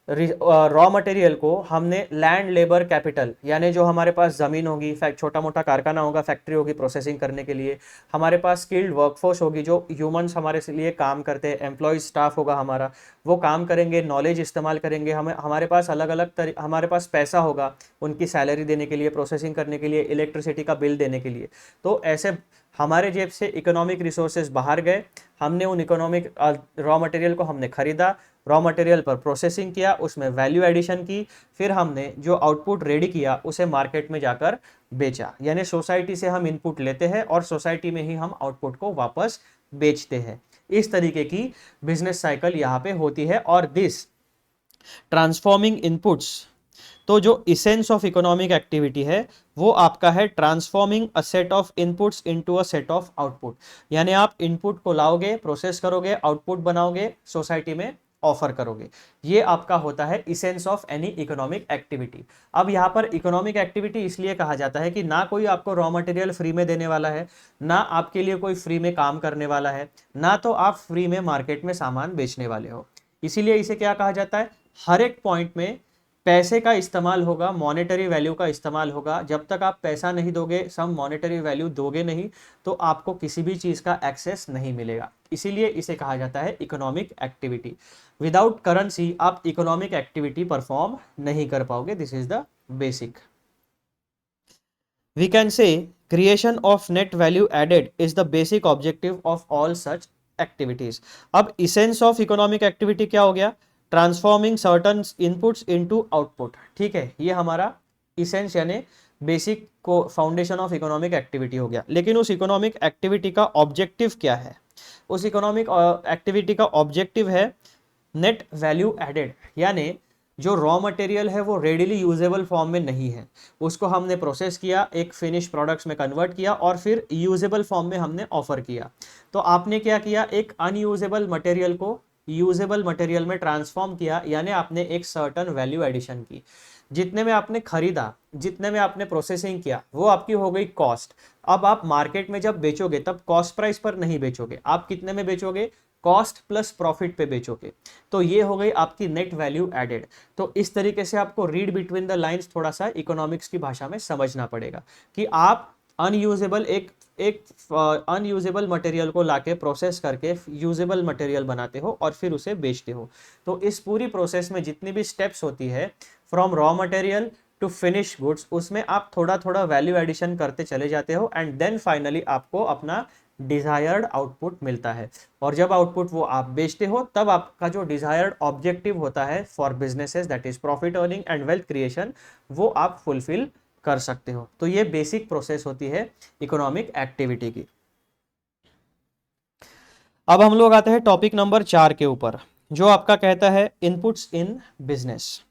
रॉ मटेरियल को हमने लैंड लेबर कैपिटल, यानी जो हमारे पास ज़मीन होगी, छोटा मोटा कारखाना होगा, फैक्ट्री होगी प्रोसेसिंग करने के लिए, हमारे पास स्किल्ड वर्कफोर्स होगी, जो ह्यूमंस हमारे लिए काम करते हैं, एम्प्लॉयज स्टाफ होगा हमारा, वो काम करेंगे, नॉलेज इस्तेमाल करेंगे, हमारे पास अलग अलग हमारे पास पैसा होगा उनकी सैलरी देने के लिए, प्रोसेसिंग करने के लिए, इलेक्ट्रिसिटी का बिल देने के लिए। तो ऐसे हमारे जेब से इकोनॉमिक रिसोर्सेज बाहर गए, हमने उन इकोनॉमिक रॉ मटेरियल को हमने खरीदा, रॉ मटेरियल पर प्रोसेसिंग किया, उसमें वैल्यू एडिशन की, फिर हमने जो आउटपुट रेडी किया उसे मार्केट में जाकर बेचा। यानी सोसाइटी से हम इनपुट लेते हैं और सोसाइटी में ही हम आउटपुट को वापस बेचते हैं। इस तरीके की बिजनेस साइकिल यहाँ पे होती है। और दिस ट्रांसफॉर्मिंग इनपुट्स, तो जो इसेंस ऑफ इकोनॉमिक एक्टिविटी है वो आपका है transforming a set of inputs into a set of output. यानी आप इनपुट को लाओगे, प्रोसेस करोगे, आउटपुट बनाओगे, सोसाइटी में ऑफर करोगे। ये आपका होता है essence of any economic activity. अब यहाँ पर इकोनॉमिक एक्टिविटी इसलिए कहा जाता है कि ना कोई आपको रॉ मटेरियल फ्री में देने वाला है, ना आपके लिए कोई फ्री में काम करने वाला है, ना तो आप फ्री में मार्केट में सामान बेचने वाले हो। इसीलिए इसे क्या कहा जाता है, हर एक पॉइंट में पैसे का इस्तेमाल होगा, मॉनेटरी वैल्यू का इस्तेमाल होगा। जब तक आप पैसा नहीं दोगे, सम मॉनेटरी वैल्यू दोगे नहीं, तो आपको किसी भी चीज़ का एक्सेस नहीं मिलेगा। इसीलिए इसे कहा जाता है इकोनॉमिक एक्टिविटी। विदाउट करेंसी आप इकोनॉमिक एक्टिविटी परफॉर्म नहीं कर पाओगे। This is the basic. We can say creation of net value added is the basic objective of all such activities. अब इसेंस ऑफ इकोनॉमिक एक्टिविटी क्या हो गया? Transforming certain inputs into output. ठीक है, ये हमारा इसेंस यानी बेसिक को फाउंडेशन ऑफ इकोनॉमिक एक्टिविटी हो गया। लेकिन उस इकोनॉमिक एक्टिविटी का ऑब्जेक्टिव क्या है? उस इकोनॉमिक एक्टिविटी का ऑब्जेक्टिव है नेट वैल्यू एडेड यानी जो रॉ मटेरियल है वो रेडिली यूजेबल फॉर्म में नहीं है, उसको हमने प्रोसेस किया, एक फिनिश प्रोडक्ट्स में कन्वर्ट किया और फिर यूजेबल फॉर्म में हमने ऑफर किया। तो आपने क्या किया, एक अनयूजेबल मटेरियल को यूजेबल मटेरियल में ट्रांसफॉर्म किया, यानी आपने एक सर्टन वैल्यू एडिशन की। जितने में आपने खरीदा, जितने में आपने प्रोसेसिंग किया, वो आपकी हो गई कॉस्ट। अब आप मार्केट में जब बेचोगे तब कॉस्ट प्राइस पर नहीं बेचोगे, आप कितने में बेचोगे, कॉस्ट प्लस प्रॉफिट पे बेचोगे। तो ये हो गई आपकी नेट वैल्यू एडेड। तो इस तरीके से आपको रीड बिटवीन द लाइंस थोड़ा सा इकोनॉमिक्स की भाषा में समझना पड़ेगा कि आप अनयूजेबल एक एक अनयूजेबल मटेरियल को लाके प्रोसेस करके यूजेबल मटेरियल बनाते हो और फिर उसे बेचते हो। तो इस पूरी प्रोसेस में जितनी भी स्टेप्स होती है from raw material to finish goods, उसमें आप थोड़ा थोड़ा वैल्यू एडिशन करते चले जाते हो एंड देन फाइनली आपको अपना डिजायर्ड आउटपुट मिलता है। और जब आउटपुट वो आप बेचते हो तब आपका जो डिजायर्ड ऑब्जेक्टिव होता है for businesses, that is profit earning and wealth creation, वो आप फुलफिल कर सकते हो। तो ये बेसिक प्रोसेस होती है इकोनॉमिक एक्टिविटी की। अब हम लोग आते हैं टॉपिक नंबर 4 के ऊपर, जो आपका कहता है इनपुट्स इन बिजनेस।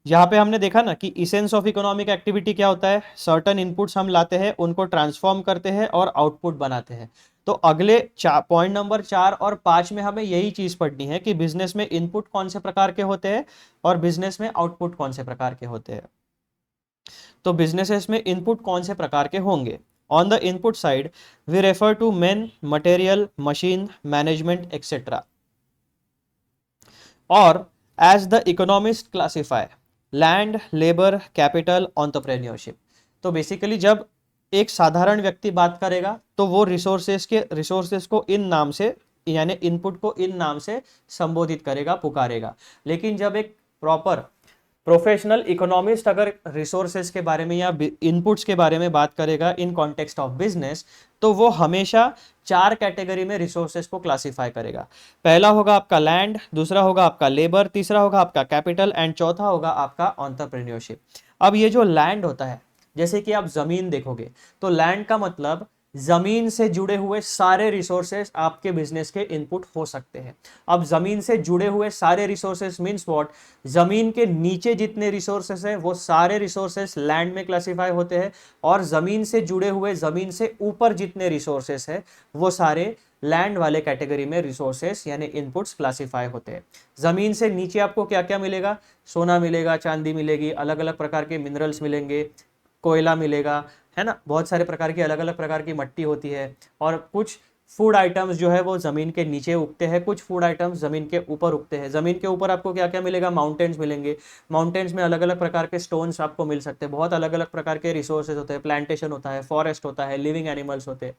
यहाँ पे हमने देखा ना कि इसेंस ऑफ इकोनॉमिक एक्टिविटी क्या होता है, सर्टन इनपुट्स हम लाते हैं, उनको ट्रांसफॉर्म करते हैं और आउटपुट बनाते हैं। तो अगले पॉइंट नंबर 4 और 5 में हमें यही चीज पढ़नी है कि बिजनेस में इनपुट कौन से प्रकार के होते हैं और बिजनेस में आउटपुट कौन से प्रकार के होते हैं। तो बिजनेसेस में इनपुट कौन से प्रकार के होंगे। On the input side we refer to men, material, machine, management etcetera. और as the economist classify land, labour, capital, entrepreneurship. तो बेसिकली जब एक साधारण व्यक्ति बात करेगा तो वो रिसोर्सेस को इन नाम से, यानी इनपुट को इन नाम से संबोधित करेगा, पुकारेगा। लेकिन जब एक प्रॉपर प्रोफेशनल इकोनॉमिस्ट अगर रिसोर्सेज के बारे में या इनपुट्स के बारे में बात करेगा इन कॉन्टेक्स्ट ऑफ बिजनेस, तो वो हमेशा 4 कैटेगरी में रिसोर्सेज को क्लासिफाई करेगा। पहला होगा आपका लैंड, दूसरा होगा आपका लेबर, तीसरा होगा आपका कैपिटल एंड चौथा होगा आपका एंटरप्रेन्योरशिप। अब ये जो लैंड होता है, जैसे कि आप जमीन देखोगे तो लैंड का मतलब जमीन से जुड़े हुए सारे रिसोर्सेस आपके बिजनेस के इनपुट हो सकते हैं। अब जमीन से जुड़े हुए सारे रिसोर्सेस मींस व्हाट, जमीन के नीचे जितने रिसोर्सेस हैं वो सारे रिसोर्सेस लैंड में क्लासिफाई होते हैं, और जमीन से जुड़े हुए जमीन से ऊपर जितने रिसोर्सेस हैं वो सारे लैंड वाले कैटेगरी में रिसोर्सेस यानी इनपुट्स क्लासिफाई होते हैं। जमीन से नीचे आपको क्या क्या मिलेगा, सोना मिलेगा, चांदी मिलेगी, अलग अलग प्रकार के मिनरल्स मिलेंगे, कोयला मिलेगा, है ना, बहुत सारे प्रकार की अलग अलग प्रकार की मिट्टी होती है। और कुछ फूड आइटम्स जो है वो जमीन के नीचे उगते हैं, कुछ फूड आइटम्स जमीन के ऊपर उगते हैं। जमीन के ऊपर आपको क्या क्या मिलेगा, माउंटेन्स मिलेंगे, माउंटेन्स में अलग अलग प्रकार के स्टोन्स आपको मिल सकते हैं, बहुत अलग अलग प्रकार के रिसोर्सेज होते हैं, प्लांटेशन होता है, फॉरेस्ट होता है, लिविंग एनिमल्स होते हैं।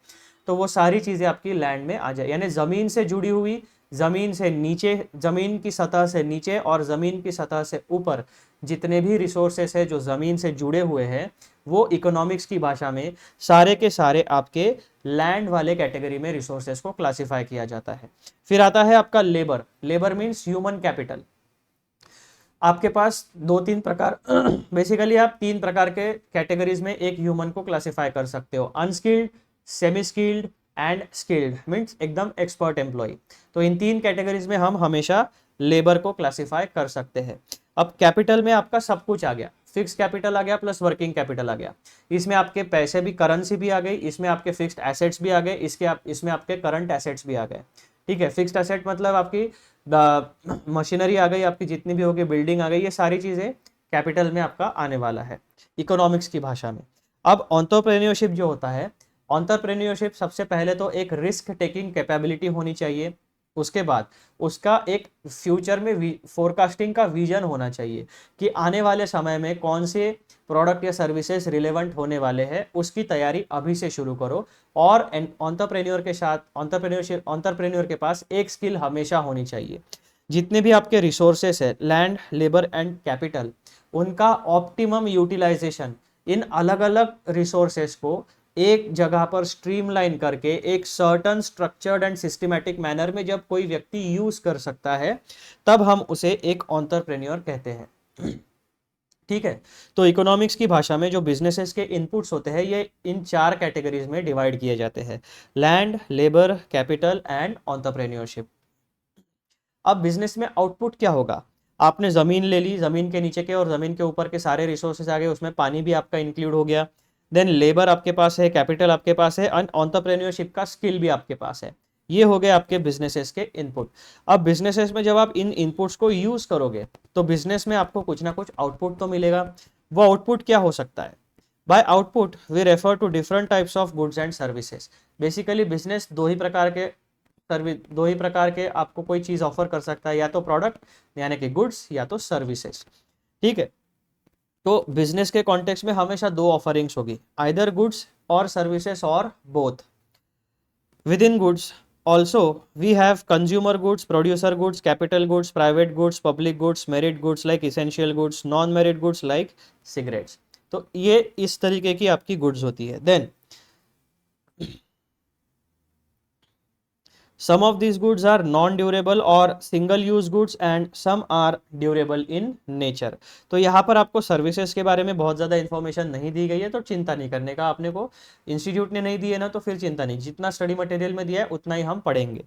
तो वो सारी चीजें आपकी लैंड में आ जाए, यानी जमीन से जुड़ी हुई, जमीन से नीचे, जमीन की सतह से नीचे और जमीन की सतह से ऊपर जितने भी रिसोर्सेस है जो जमीन से जुड़े हुए हैं, वो इकोनॉमिक्स की भाषा में सारे के सारे आपके लैंड वाले कैटेगरी में रिसोर्सेस को क्लासिफाई किया जाता है। फिर आता है आपका labour. Labour means human capital. आपके पास 2-3 प्रकार बेसिकली आप 3 प्रकार के कैटेगरीज में एक ह्यूमन को क्लासिफाई कर सकते हो, unskilled, semi skilled and skilled, means एकदम एक्सपर्ट एम्प्लॉय। तो इन 3 कैटेगरीज में हम हमेशा लेबर को क्लासिफाई कर सकते हैं। अब कैपिटल में आपका सब कुछ आ गया, फिक्स कैपिटल आ गया प्लस वर्किंग कैपिटल आ गया, इसमें आपके पैसे भी, करेंसी भी आ गई, इसमें आपके फिक्स्ड एसेट्स भी आ गए, इसमें आपके करंट एसेट्स भी आ गए। ठीक है, फिक्स्ड एसेट मतलब आपकी मशीनरी आ गई, आपकी जितनी भी होगी, बिल्डिंग आ गई, ये सारी चीजें कैपिटल में आपका आने वाला है इकोनॉमिक्स की भाषा में। अब एंटरप्रेन्योरशिप जो होता है, एंटरप्रेन्योरशिप सबसे पहले तो एक रिस्क टेकिंग कैपेबिलिटी होनी चाहिए, उसके बाद उसका एक फ्यूचर में फोरकास्टिंग का विजन होना चाहिए कि आने वाले समय में कौन से प्रोडक्ट या सर्विसेज रिलेवेंट होने वाले हैं, उसकी तैयारी अभी से शुरू करो। और एंटरप्रेन्योर के साथ एंटरप्रेन्योर के पास एक स्किल हमेशा होनी चाहिए, जितने भी आपके रिसोर्सेस है, लैंड, लेबर एंड कैपिटल, उनका ऑप्टिमम यूटिलाइजेशन, इन अलग अलग रिसोर्सेस को एक जगह पर स्ट्रीमलाइन करके एक certain structured and systematic manner में जब कोई व्यक्ति यूज कर सकता है, तब हम उसे एक एंटरप्रेन्योर कहते हैं। ठीक है, तो इकोनॉमिक्स की भाषा में जो बिजनेसेस के इनपुट्स होते हैं ये इन 4 कैटेगरीज में डिवाइड किए जाते हैं, land, labour, capital and entrepreneurship. अब बिजनेस में आउटपुट क्या होगा, आपने ज़मीन ले ली, ज़मीन के नीचे के और ज़मीन के ऊपर के सारे रिसोर्सेज आ गए, उसमें पानी भी आपका इंक्लूड हो गया, देन लेबर आपके पास है, कैपिटल आपके पास है, एंड एंटरप्रेन्योरशिप का स्किल भी आपके पास है। ये हो गए आपके बिजनेसेस के इनपुट। अब बिजनेसेस में जब आप इन इनपुट्स को यूज करोगे तो बिजनेस में आपको कुछ ना कुछ आउटपुट तो मिलेगा। वो आउटपुट क्या हो सकता है? By output we refer to different types of goods and services. Basically business दो ही प्रकार के आपको कोई चीज ऑफर कर सकता है, या तो प्रोडक्ट यानी कि गुड्स, या तो सर्विसेज। ठीक है, तो बिजनेस के कॉन्टेक्स्ट में हमेशा दो ऑफरिंग्स होगी, आइदर गुड्स और सर्विसेज और both. With in goods also we have consumer goods, producer goods, capital goods, private goods, public goods, merit goods like essential goods, non merit goods like cigarettes। तो ये इस तरीके की आपकी goods होती है। Then some of these goods are non durable or single use goods and some are durable in nature। तो यहाँ पर आपको सर्विसेज के बारे में बहुत ज़्यादा इन्फॉर्मेशन नहीं दी गई है, तो चिंता नहीं करने का, आपने को इंस्टीट्यूट ने नहीं दिए ना, तो फिर चिंता नहीं, जितना स्टडी मटेरियल में दिया है उतना ही हम पढ़ेंगे।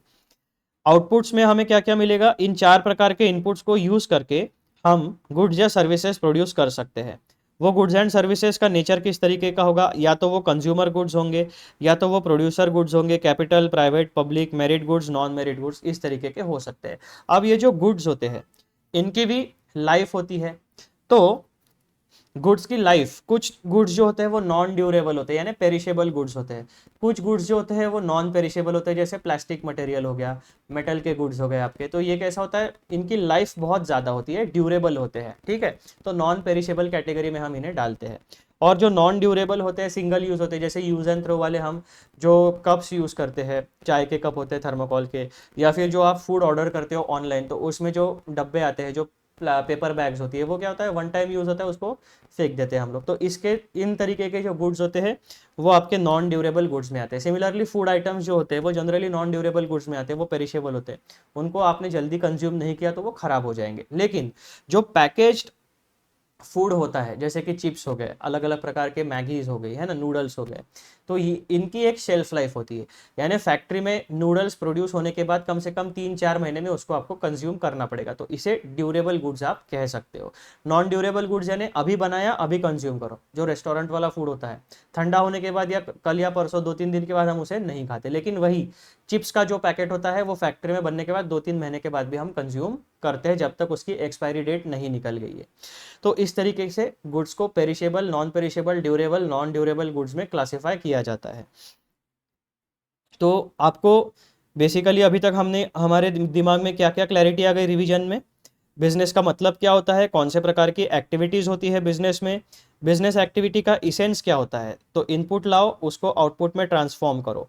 आउटपुट्स में हमें क्या क्या मिलेगा, इन चार प्रकार के इनपुट्स को यूज करके हम गुड्स या सर्विसेज प्रोड्यूस कर सकते हैं। वो गुड्स एंड सर्विसेज का नेचर किस तरीके का होगा, या तो वो कंज्यूमर गुड्स होंगे, या तो वो प्रोड्यूसर गुड्स होंगे, capital, private, public, merit goods, non merit goods, इस तरीके के हो सकते हैं। अब ये जो गुड्स होते हैं इनकी भी लाइफ होती है। तो गुड्स की लाइफ, कुछ गुड्स जो होते हैं वो नॉन ड्यूरेबल होते हैं यानी पेरिशेबल गुड्स होते हैं, कुछ गुड्स जो होते हैं वो नॉन पेरिशेबल होते हैं, जैसे प्लास्टिक मटेरियल हो गया, मेटल के गुड्स हो गए आपके। तो ये कैसा होता है, इनकी लाइफ बहुत ज़्यादा होती है, ड्यूरेबल होते हैं। ठीक है, तो नॉन पेरिशेबल कैटेगरी में हम इन्हें डालते हैं। और जो नॉन ड्यूरेबल होते हैं, सिंगल यूज़ होते हैं, जैसे यूज़ एंड थ्रो वाले हम जो कप्स यूज़ करते हैं, चाय के कप होते हैं थर्मोकॉल के, या फिर जो आप फूड ऑर्डर करते हो ऑनलाइन तो उसमें जो डब्बे आते हैं, जो पेपर बैग्स होती है, वो क्या होता है, वन टाइम यूज़ होता है, उसको फेंक देते हैं हम लोग। तो इसके इन तरीके के जो गुड्स होते हैं वो आपके नॉन ड्यूरेबल गुड्स में आते हैं। सिमिलरली फूड आइटम्स जो होते हैं वो जनरली नॉन ड्यूरेबल गुड्स में आते हैं, वो पेरिशेबल होते हैं, उनको आपने जल्दी कंज्यूम नहीं किया तो वो खराब हो जाएंगे। लेकिन जो पैकेज्ड फूड होता है, जैसे कि चिप्स हो गए, अलग अलग प्रकार के मैगीज हो गई है ना, नूडल्स हो गए, तो इनकी एक शेल्फ लाइफ होती है, यानी फैक्ट्री में नूडल्स प्रोड्यूस होने के बाद कम से कम 3-4 महीने में उसको आपको कंज्यूम करना पड़ेगा, तो इसे ड्यूरेबल गुड्स आप कह सकते हो। नॉन ड्यूरेबल गुड्स यानी अभी बनाया अभी कंज्यूम करो, जो रेस्टोरेंट वाला फूड होता है, ठंडा होने के बाद या कल या परसों 2-3 दिन के बाद हम उसे नहीं खाते। लेकिन वही चिप्स का जो पैकेट होता है वो फैक्ट्री में बनने के बाद 2-3 महीने के बाद भी हम कंज्यूम करते हैं, जब तक उसकी एक्सपायरी डेट नहीं निकल गई है। तो इस तरीके से गुड्स को perishable, non perishable, durable, non durable goods में क्लासिफाई किया जाता है। तो आपको बेसिकली अभी तक हमने हमारे दिमाग में क्या क्या क्लैरिटी आ गई रिवीजन में, बिजनेस का मतलब क्या होता है, कौन से प्रकार की एक्टिविटीज़ होती है बिजनेस में, बिजनेस एक्टिविटी का इसेंस क्या होता है, तो इनपुट लाओ उसको आउटपुट में ट्रांसफॉर्म करो।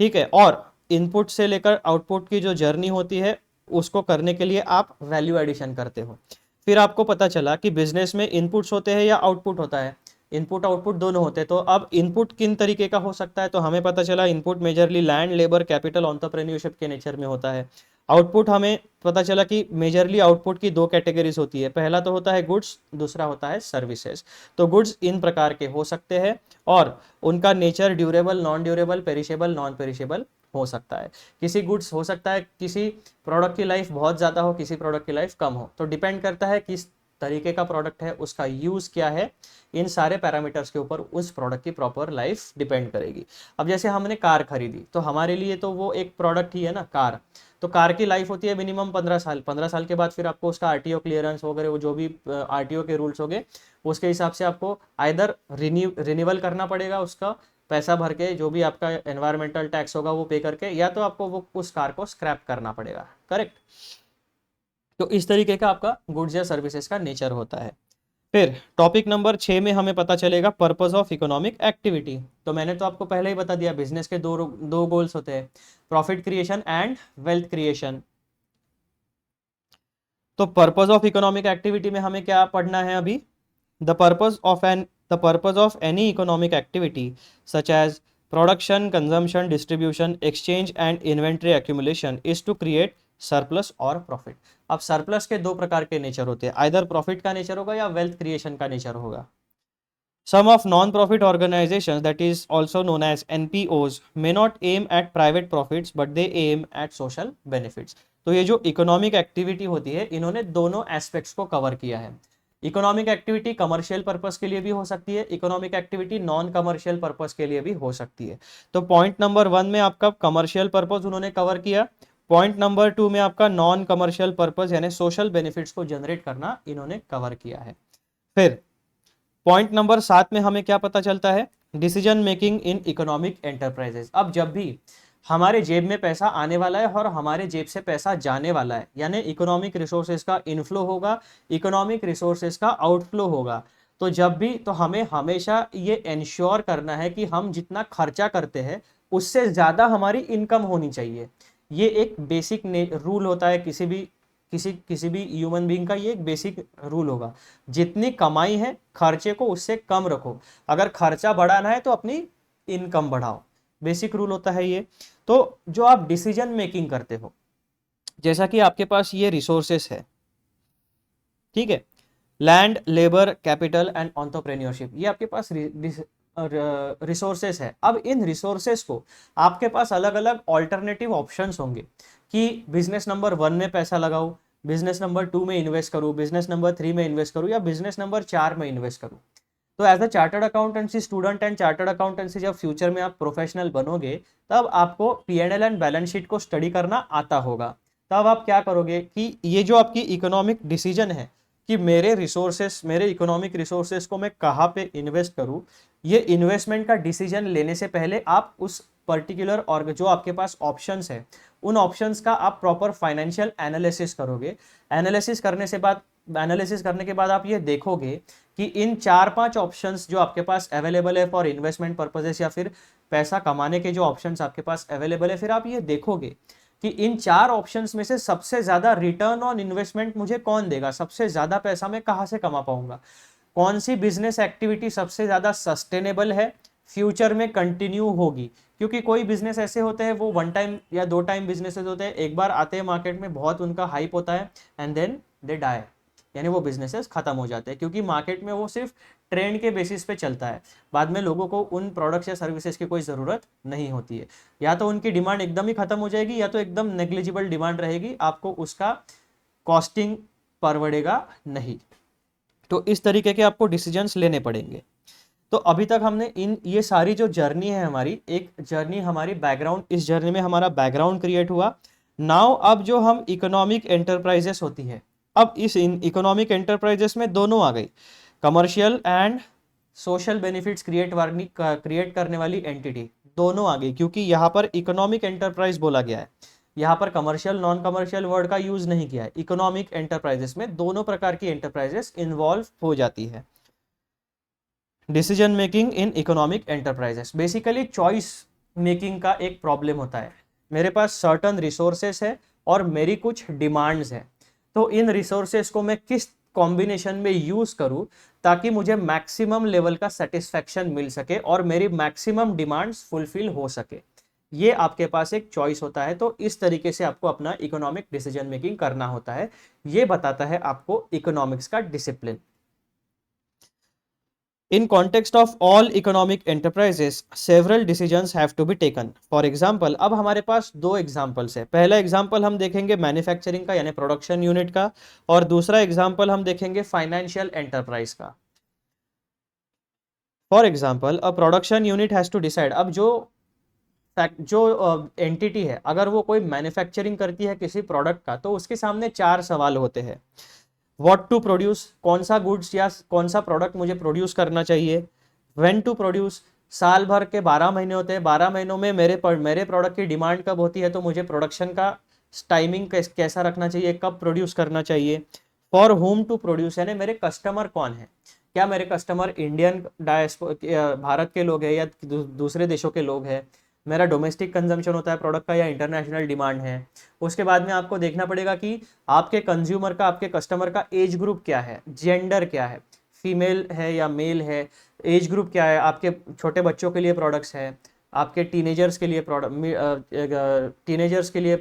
ठीक है, और इनपुट से लेकर आउटपुट की जो जर्नी होती है उसको करने के लिए आप वैल्यू एडिशन करते हो। फिर आपको पता चला कि बिजनेस में इनपुट्स होते हैं या आउटपुट होता है, इनपुट आउटपुट दोनों होते हैं। तो अब इनपुट किन तरीके का हो सकता है, तो हमें पता चला input majorly land, labour, capital, entrepreneurship के नेचर में होता है। आउटपुट हमें पता चला कि मेजरली आउटपुट की दो कैटेगरीज होती है, पहला तो होता है गुड्स, दूसरा होता है सर्विसेज। तो गुड्स इन प्रकार के हो सकते हैं और उनका nature durable, non durable, perishable, non perishable हो सकता है। किसी गुड्स हो सकता है किसी प्रोडक्ट की लाइफ बहुत ज़्यादा हो, किसी प्रोडक्ट की लाइफ कम हो, तो डिपेंड करता है किस तरीके का प्रोडक्ट है, उसका यूज़ क्या है, इन सारे पैरामीटर्स के ऊपर उस प्रोडक्ट की प्रॉपर लाइफ डिपेंड करेगी। अब जैसे हमने कार खरीदी तो हमारे लिए तो वो एक प्रोडक्ट ही है ना कार, तो कार की लाइफ होती है मिनिमम 15 साल। 15 साल के बाद फिर आपको उसका आरटीओ क्लियरेंस वगैरह, वो जो भी आरटीओ के रूल्स हो गए उसके हिसाब से आपको आइदर रिन्यूअल करना पड़ेगा, उसका पैसा भर के, जो भी आपका एनवायरमेंटल टैक्स होगा वो पे करके, या तो आपको वो उस कार को स्क्रैप करना पड़ेगा। करेक्ट, तो इस तरीके का आपका गुड्स या सर्विसेज का नेचर होता है। फिर टॉपिक नंबर 6 में हमें पता चलेगा पर्पस ऑफ इकोनॉमिक एक्टिविटी। तो मैंने तो आपको पहले ही बता दिया, बिजनेस के दो गोल्स होते हैं, profit creation and wealth creation. तो पर्पस ऑफ इकोनॉमिक एक्टिविटी में हमें क्या पढ़ना है अभी, the purpose of any economic activity such as production, consumption, distribution, exchange and inventory accumulation is to create surplus और प्रॉफिट। अब सरप्लस के दो प्रकार के नेचर होते हैं, आइदर प्रॉफिट का नेचर होगा या वेल्थ क्रिएशन का नेचर होगा। Some of non-profit organizations, that is also known as NPOs, may not aim at private profits, but they aim at social benefits. तो ये जो इकोनॉमिक एक्टिविटी होती है, इन्होंने दोनों एस्पेक्ट्स को कवर किया है। इकोनॉमिक एक्टिविटी कमर्शियल पर्पस के लिए भी हो सकती है, economic activity non commercial purpose के लिए भी हो सकती है। तो पॉइंट नंबर 1 में आपका कमर्शियल पर्पस उन्होंने कवर किया, पॉइंट नंबर 2 में आपका नॉन कमर्शियल पर्पस यानी सोशल बेनिफिट्स को जनरेट करना इन्होंने कवर किया है। फिर पॉइंट नंबर 7 में हमें क्या पता चलता है, decision making in economic enterprises. अब जब भी हमारे जेब में पैसा आने वाला है और हमारे जेब से पैसा जाने वाला है, यानी इकोनॉमिक रिसोर्सेज का इनफ्लो होगा, इकोनॉमिक रिसोर्सेज का आउटफ्लो होगा, तो जब भी तो हमें हमेशा ये इंश्योर करना है कि हम जितना खर्चा करते हैं उससे ज़्यादा हमारी इनकम होनी चाहिए। ये एक बेसिक रूल होता है किसी भी ह्यूमन बीइंग का, ये एक बेसिक रूल होगा। जितनी कमाई है खर्चे को उससे कम रखो, अगर खर्चा बढ़ाना है तो अपनी इनकम बढ़ाओ, बेसिक रूल होता है ये। तो जो आप डिसीजन मेकिंग करते हो, जैसा कि आपके पास ये रिसोर्सेस है, ठीक है, land, labour, capital and entrepreneurship, ये आपके पास रिसोर्सेस है। अब इन रिसोर्सेस को आपके पास अलग अलग ऑल्टरनेटिव ऑप्शंस होंगे कि बिजनेस नंबर 1 में पैसा लगाओ, बिजनेस नंबर 2 में इन्वेस्ट करूँ, बिजनेस नंबर 3 में इन्वेस्ट करूँ, या बिजनेस नंबर 4 में इन्वेस्ट करूँ। तो as a chartered accountancy student and chartered accountancy जब फ्यूचर में आप प्रोफेशनल बनोगे, तब आपको P&L एंड बैलेंस शीट को स्टडी करना आता होगा। तब आप क्या करोगे कि ये जो आपकी इकोनॉमिक डिसीजन है कि मेरे इकोनॉमिक रिसोर्सेस को मैं कहाँ पे इन्वेस्ट करूँ, ये इन्वेस्टमेंट का डिसीजन लेने से पहले आप उस पर्टिकुलर और जो आपके पास ऑप्शंस है, उन ऑप्शंस का आप प्रॉपर फाइनेंशियल एनालिसिस करोगे। एनालिसिस करने के बाद आप ये देखोगे कि इन 4-5 ऑप्शंस जो आपके पास अवेलेबल है फॉर इन्वेस्टमेंट पर्पजेस, या फिर पैसा कमाने के जो ऑप्शंस आपके पास अवेलेबल है, फिर आप ये देखोगे कि इन 4 ऑप्शंस में से सबसे ज्यादा रिटर्न ऑन इन्वेस्टमेंट मुझे कौन देगा, सबसे ज्यादा पैसा मैं कहां से कमा पाऊंगा, कौन सी बिजनेस एक्टिविटी सबसे ज्यादा सस्टेनेबल है, फ्यूचर में कंटिन्यू होगी। क्योंकि कोई बिजनेस ऐसे होते हैं वो 1 टाइम या 2 टाइम बिजनेसेस होते हैं, एक बार आते हैं मार्केट में, बहुत उनका हाइप होता है एंड देन दे डाई, यानी वो बिजनेसेस खत्म हो जाते हैं, क्योंकि मार्केट में वो सिर्फ ट्रेंड के बेसिस पे चलता है। बाद में लोगों को उन प्रोडक्ट्स या सर्विसेज की कोई ज़रूरत नहीं होती है, या तो उनकी डिमांड एकदम ही खत्म हो जाएगी, या तो एकदम नेग्लिजिबल डिमांड रहेगी, आपको उसका कॉस्टिंग परवड़ेगा नहीं। तो इस तरीके के आपको डिसीजंस लेने पड़ेंगे। तो अभी तक हमने ये सारी जो जर्नी है हमारी, एक जर्नी हमारी बैकग्राउंड, इस जर्नी में हमारा बैकग्राउंड क्रिएट हुआ। नाउ अब जो हम इकोनॉमिक एंटरप्राइजेस होती है, अब इस इकोनॉमिक एंटरप्राइजेस में दोनों आ गई, commercial and social benefits create करने वाली एंटिटी, दोनों आ गई, क्योंकि यहाँ पर इकोनॉमिक एंटरप्राइज बोला गया है, यहाँ पर कमर्शियल नॉन कमर्शियल वर्ड का यूज नहीं किया है। इकोनॉमिक एंटरप्राइजेस में दोनों प्रकार की एंटरप्राइजेस इन्वॉल्व हो जाती है। Decision making in economic enterprises, basically choice making का एक प्रॉब्लम होता है। मेरे पास सर्टन रिसोर्सेस है और मेरी कुछ डिमांड्स है, तो इन रिसोर्सेस को मैं किस कॉम्बिनेशन में यूज करूं ताकि मुझे मैक्सिमम लेवल का सेटिस्फैक्शन मिल सके और मेरी मैक्सिमम डिमांड्स फुलफिल हो सके, ये आपके पास एक चॉइस होता है। तो इस तरीके से आपको अपना इकोनॉमिक डिसीजन मेकिंग करना होता है, ये बताता है आपको इकोनॉमिक्स का discipline. In context of all economic enterprises, several decisions have to be taken. For example, अब हमारे पास 2 एग्जाम्पल्स है। पहला एग्जाम्पल हम देखेंगे मैन्युफैक्चरिंग का यानी प्रोडक्शन यूनिट का, और दूसरा एग्जाम्पल हम देखेंगे फाइनेंशियल एंटरप्राइज का। For example a production unit has to decide, अब जो एंटिटी है अगर वो कोई मैन्युफैक्चरिंग करती है किसी प्रोडक्ट का, तो उसके सामने 4 सवाल होते हैं। व्हाट टू प्रोड्यूस, कौन सा गुड्स या कौन सा प्रोडक्ट मुझे प्रोड्यूस करना चाहिए। व्हेन टू प्रोड्यूस, साल भर के 12 महीने होते हैं, 12 महीनों में मेरे प्रोडक्ट की डिमांड कब होती है, तो मुझे प्रोडक्शन का टाइमिंग कैसा रखना चाहिए, कब प्रोड्यूस करना चाहिए। फॉर होम टू प्रोड्यूस, यानी मेरे कस्टमर कौन है, क्या मेरे कस्टमर इंडियन भारत के लोग हैं या दूसरे देशों के लोग हैं, मेरा डोमेस्टिक कंजम्पशन होता है प्रोडक्ट का या इंटरनेशनल डिमांड है। उसके बाद में आपको देखना पड़ेगा कि आपके कंज्यूमर का, आपके कस्टमर का एज ग्रुप क्या है, जेंडर क्या है, फीमेल है या मेल है, एज ग्रुप क्या है, आपके छोटे बच्चों के लिए प्रोडक्ट्स है, आपके टीनेजर्स के लिए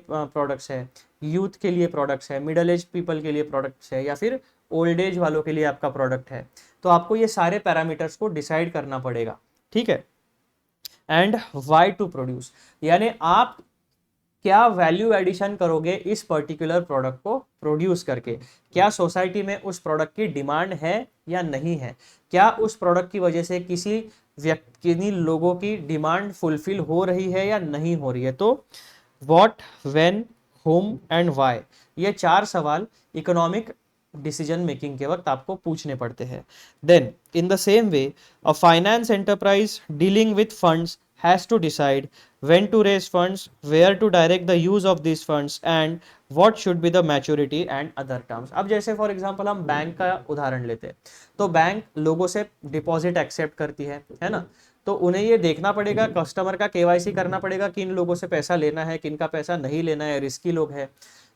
प्रोडक्ट्स है, यूथ के लिए प्रोडक्ट्स है, मिडिल एज पीपल के लिए प्रोडक्ट्स है, या फिर ओल्ड एज वालों के लिए आपका प्रोडक्ट है। तो आपको ये सारे पैरामीटर्स को डिसाइड करना पड़ेगा, ठीक है। एंड वाई टू प्रोड्यूस, यानी आप क्या वैल्यू एडिशन करोगे इस पर्टिकुलर प्रोडक्ट को प्रोड्यूस करके, क्या सोसाइटी में उस प्रोडक्ट की डिमांड है या नहीं है, क्या उस प्रोडक्ट की वजह से किसी व्यक्ति, किन्हीं लोगों की डिमांड फुलफिल हो रही है या नहीं हो रही है। तो what, when, whom and why, ये 4 सवाल इकोनॉमिक डिसीजन मेकिंग के वक्त आपको पूछने पड़ते हैं। Then in the same way a finance enterprise dealing with funds has to decide when to raise funds, where to direct the use of these funds and what should be the maturity and other terms। अब जैसे for example हम bank का उदाहरण लेते हैं, तो bank लोगों से डिपॉजिट एक्सेप्ट करती है ना, तो उन्हें ये देखना पड़ेगा, कस्टमर का केवाईसी करना पड़ेगा, किन लोगों से पैसा लेना है, किन का पैसा नहीं लेना है, रिस्की लोग है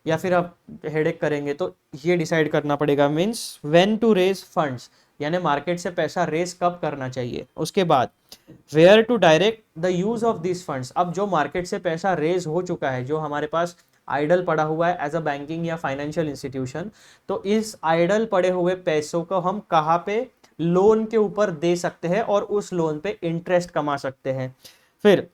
या फिर आप हेडेक करेंगे, तो ये डिसाइड करना पड़ेगा। Means when to raise funds, यानी मार्केट से पैसा रेस कब करना चाहिए। उसके बाद where to direct the use of this funds, अब जो मार्केट से पैसा रेज हो चुका है, जो हमारे पास आइडल पड़ा हुआ है एज अ बैंकिंग या फाइनेंशियल इंस्टीट्यूशन, तो इस आइडल पड़े हुए पैसों को हम कहाँ पे लोन के ऊपर दे सकते हैं और उस लोन पे इंटरेस्ट कमा सकते हैं। फिर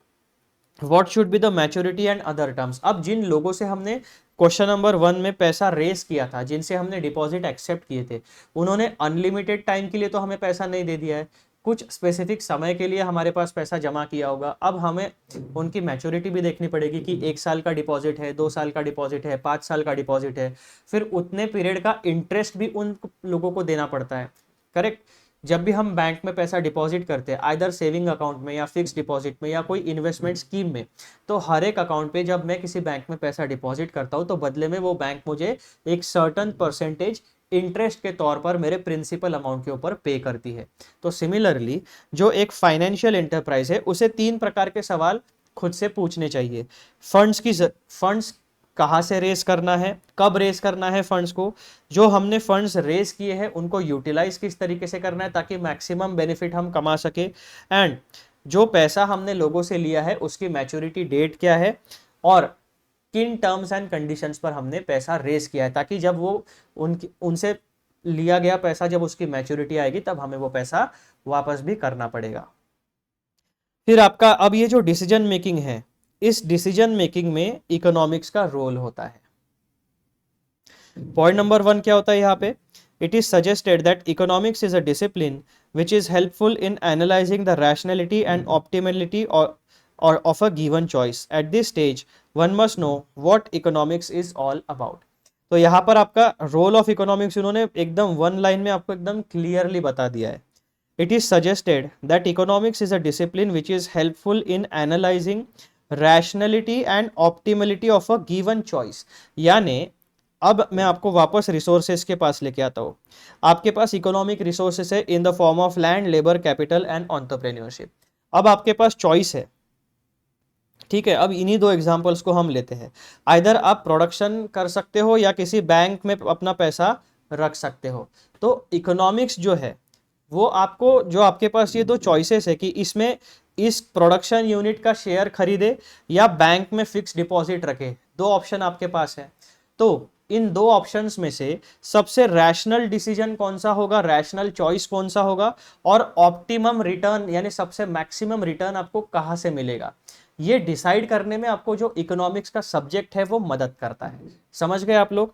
what should be the maturity and other terms, अब जिन लोगों से हमने क्वेश्चन नंबर 1 में पैसा रेस किया था, जिनसे हमने डिपॉजिट एक्सेप्ट किए थे, उन्होंने अनलिमिटेड टाइम के लिए तो हमें पैसा नहीं दे दिया है, कुछ स्पेसिफिक समय के लिए हमारे पास पैसा जमा किया होगा। अब हमें उनकी मैच्योरिटी भी देखनी पड़ेगी कि 1 साल का डिपॉजिट है, 2 साल का डिपॉजिट है, 5 साल का डिपॉजिट है, फिर उतने पीरियड का इंटरेस्ट भी उन लोगों को देना पड़ता है। करेक्ट। जब भी हम बैंक में पैसा डिपॉजिट करते हैं, आइदर सेविंग अकाउंट में या फिक्स डिपॉजिट में या कोई इन्वेस्टमेंट स्कीम में, तो हर एक अकाउंट पे जब मैं किसी बैंक में पैसा डिपॉजिट करता हूं, तो बदले में वो बैंक मुझे एक सर्टन परसेंटेज इंटरेस्ट के तौर पर मेरे प्रिंसिपल अमाउंट के ऊपर पे करती है। तो सिमिलरली जो एक फाइनेंशियल एंटरप्राइज है, उसे 3 प्रकार के सवाल खुद से पूछने चाहिए। फंड्स कहाँ से रेस करना है, कब रेस करना है फंड्स को, जो हमने फंड्स रेस किए हैं उनको यूटिलाइज किस तरीके से करना है ताकि मैक्सिमम बेनिफिट हम कमा सके, एंड जो पैसा हमने लोगों से लिया है उसकी मैच्योरिटी डेट क्या है और किन टर्म्स एंड कंडीशंस पर हमने पैसा रेस किया है, ताकि जब वो उनसे लिया गया पैसा जब उसकी मैच्योरिटी आएगी तब हमें वो पैसा वापस भी करना पड़ेगा। फिर आपका अब ये जो डिसीजन मेकिंग है, इस डिसीजन मेकिंग में इकोनॉमिक्स का रोल होता है। पॉइंट नंबर 1 क्या होता है यहाँ पे, it is suggested that economics is a discipline which is helpful in analysing the rationality and optimality और of a given choice. At this stage one must know what economics is all about. तो यहाँ पर आपका role of economics उन्होंने एकदम 1 line में आपको एकदम क्लियरली बता दिया है। It is suggested that economics is a discipline which is helpful in analysing rationality and optimality of a given choice. यानी अब मैं आपको वापस रिसोर्सेज के पास लेके आता हूँ। आपके पास इकोनॉमिक रिसोर्सेज है in the form of land, labour, capital and entrepreneurship. अब आपके पास चॉइस है, ठीक है। अब इन्हीं 2 एग्जांपल्स को हम लेते हैं। आइदर आप प्रोडक्शन कर सकते हो या किसी बैंक में अपना पैसा रख सकते हो। तो इकोनॉमिक्स जो है वो आपको, जो आपके पास ये 2 चॉइसेस है कि इसमें इस प्रोडक्शन यूनिट का शेयर खरीदे या बैंक में फिक्स डिपॉजिट रखे, 2 ऑप्शन आपके पास है। तो इन 2 ऑप्शंस में से सबसे रैशनल डिसीजन कौन सा होगा, रैशनल चॉइस कौन सा होगा, और ऑप्टिमम रिटर्न यानी सबसे मैक्सिमम रिटर्न आपको कहां से मिलेगा, ये डिसाइड करने में आपको जो इकोनॉमिक्स का सब्जेक्ट है वो मदद करता है। समझ गए आप लोग।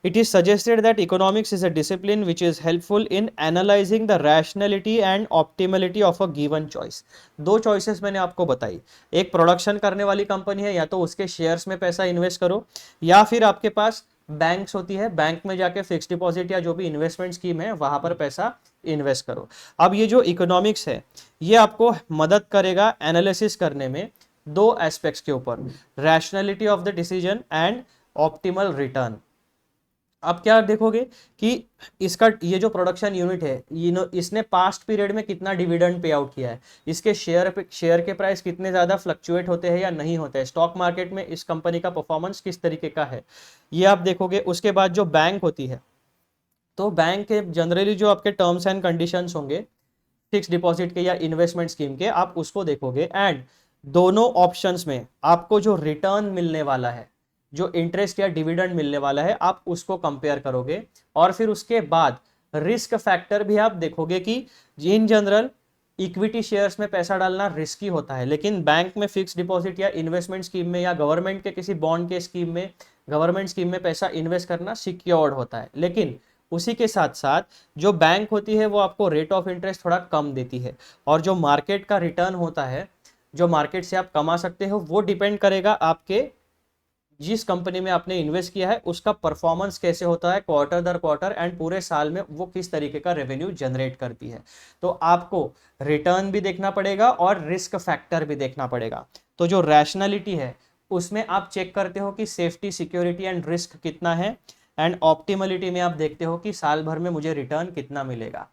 It is suggested that economics is a discipline which is helpful in analyzing the rationality and optimality of a given choice। 2 choices मैंने आपको बताई, एक प्रोडक्शन करने वाली कंपनी है, या तो उसके शेयर्स में पैसा इन्वेस्ट करो, या फिर आपके पास बैंक्स होती है, बैंक में जाके फिक्स डिपॉजिट या जो भी इन्वेस्टमेंट स्कीम है वहां पर पैसा इन्वेस्ट करो। अब ये जो इकोनॉमिक्स है ये आपको मदद करेगा एनालिसिस करने में 2 एस्पेक्ट्स के ऊपर, rationality of the decision and optimal return. आप क्या देखोगे कि इसका ये जो प्रोडक्शन यूनिट है, इसने पास्ट पीरियड में कितना डिविडेंड पे आउट किया है, इसके शेयर के प्राइस कितने ज़्यादा फ्लक्चुएट होते हैं या नहीं होते हैं, स्टॉक मार्केट में इस कंपनी का परफॉर्मेंस किस तरीके का है, ये आप देखोगे। उसके बाद जो बैंक होती है, तो बैंक के जनरली जो आपके टर्म्स एंड कंडीशंस होंगे फिक्स डिपॉजिट के या इन्वेस्टमेंट स्कीम के, आप उसको देखोगे, एंड दोनों ऑप्शंस में आपको जो रिटर्न मिलने वाला है, जो इंटरेस्ट या डिविडेंड मिलने वाला है, आप उसको कंपेयर करोगे। और फिर उसके बाद रिस्क फैक्टर भी आप देखोगे कि इन जनरल इक्विटी शेयर्स में पैसा डालना रिस्की होता है, लेकिन बैंक में फिक्स डिपॉजिट या इन्वेस्टमेंट स्कीम में या गवर्नमेंट के किसी बॉन्ड के स्कीम में, गवर्नमेंट स्कीम में पैसा इन्वेस्ट करना सिक्योर्ड होता है। लेकिन उसी के साथ साथ जो बैंक होती है वो आपको रेट ऑफ इंटरेस्ट थोड़ा कम देती है, और जो मार्केट का रिटर्न होता है, जो मार्केट से आप कमा सकते हो, वो डिपेंड करेगा आपके जिस कंपनी में आपने इन्वेस्ट किया है उसका परफॉर्मेंस कैसे होता है क्वार्टर दर क्वार्टर, एंड पूरे साल में वो किस तरीके का रेवेन्यू जनरेट करती है। तो आपको रिटर्न भी देखना पड़ेगा और रिस्क फैक्टर भी देखना पड़ेगा। तो जो रैशनैलिटी है उसमें आप चेक करते हो कि सेफ्टी, सिक्योरिटी एंड रिस्क कितना है, एंड ऑप्टिमलिटी में आप देखते हो कि साल भर में मुझे रिटर्न कितना मिलेगा।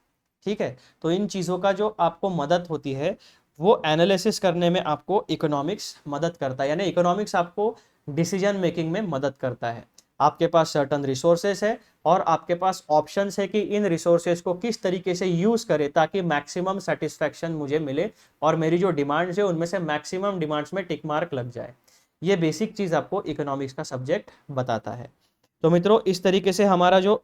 ठीक है, तो इन चीज़ों का जो आपको मदद होती है वो एनालिसिस करने में आपको इकोनॉमिक्स मदद करता है, यानी इकोनॉमिक्स आपको डिसीजन मेकिंग में मदद करता है। आपके पास सर्टन रिसोर्सेस है और आपके पास ऑप्शंस है कि इन रिसोर्सेस को किस तरीके से यूज करें ताकि मैक्सिमम सेटिस्फैक्शन मुझे मिले और मेरी जो डिमांड्स है उनमें से मैक्सिमम डिमांड्स में टिक मार्क लग जाए। ये बेसिक चीज़ आपको इकोनॉमिक्स का सब्जेक्ट बताता है। तो मित्रों, इस तरीके से हमारा जो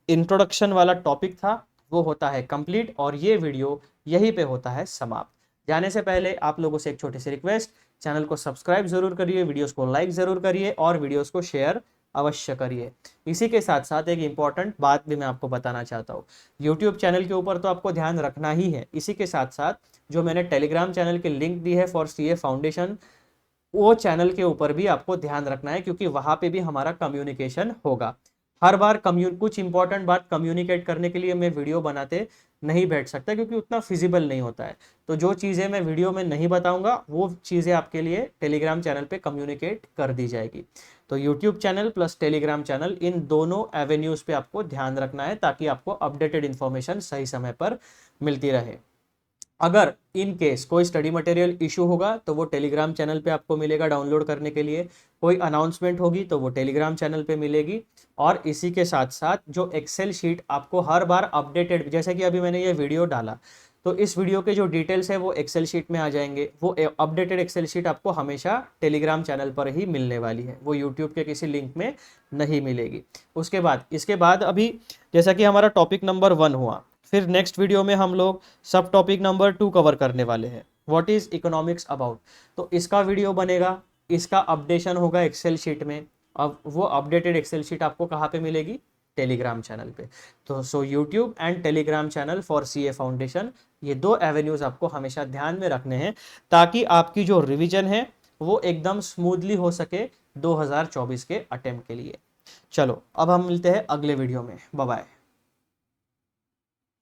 इंट्रोडक्शन वाला टॉपिक था वो होता है कंप्लीट, और ये वीडियो यहीं पे होता है समाप्त। जाने से पहले आप लोगों से एक छोटी सी रिक्वेस्ट, चैनल को सब्सक्राइब जरूर करिए, वीडियोस को लाइक जरूर करिए और वीडियोस को शेयर अवश्य करिए। इसी के साथ साथ एक इंपॉर्टेंट बात भी मैं आपको बताना चाहता हूँ। यूट्यूब चैनल के ऊपर तो आपको ध्यान रखना ही है, इसी के साथ साथ जो मैंने टेलीग्राम चैनल की लिंक दी है फॉर सीए फाउंडेशन, वो चैनल के ऊपर भी आपको ध्यान रखना है, क्योंकि वहां पे भी हमारा कम्युनिकेशन होगा। हर बार कुछ इंपॉर्टेंट बात कम्युनिकेट करने के लिए मैं वीडियो बनाते नहीं बैठ सकता, क्योंकि उतना फिजिबल नहीं होता है। तो जो चीज़ें मैं वीडियो में नहीं बताऊंगा वो चीज़ें आपके लिए टेलीग्राम चैनल पे कम्युनिकेट कर दी जाएगी। तो YouTube channel plus Telegram channel, इन दोनों एवेन्यूज़ पे आपको ध्यान रखना है ताकि आपको अपडेटेड इन्फॉर्मेशन सही समय पर मिलती रहे। अगर इन केस कोई स्टडी मटेरियल इशू होगा तो वो टेलीग्राम चैनल पे आपको मिलेगा डाउनलोड करने के लिए, कोई अनाउंसमेंट होगी तो वो टेलीग्राम चैनल पे मिलेगी। और इसी के साथ साथ जो एक्सेल शीट आपको हर बार अपडेटेड, जैसे कि अभी मैंने ये वीडियो डाला तो इस वीडियो के जो डिटेल्स है वो एक्सेल शीट में आ जाएंगे। वो अपडेटेड एक्सेल शीट आपको हमेशा टेलीग्राम चैनल पर ही मिलने वाली है, वो यूट्यूब के किसी लिंक में नहीं मिलेगी। उसके बाद इसके बाद अभी जैसा कि हमारा टॉपिक नंबर 1 हुआ, फिर नेक्स्ट वीडियो में हम लोग सब टॉपिक नंबर 2 कवर करने वाले हैं, व्हाट इज इकोनॉमिक्स अबाउट। तो इसका वीडियो बनेगा, इसका अपडेशन होगा एक्सेल शीट में। अब वो अपडेटेड एक्सेल शीट आपको कहाँ पे मिलेगी? टेलीग्राम चैनल पे। तो so YouTube and Telegram channel for CA foundation, ये 2 एवेन्यूज आपको हमेशा ध्यान में रखने हैं ताकि आपकी जो रिवीजन है वो एकदम स्मूथली हो सके 2024 के अटेम्प्ट के लिए। चलो अब हम मिलते हैं अगले वीडियो में, बाय बाय।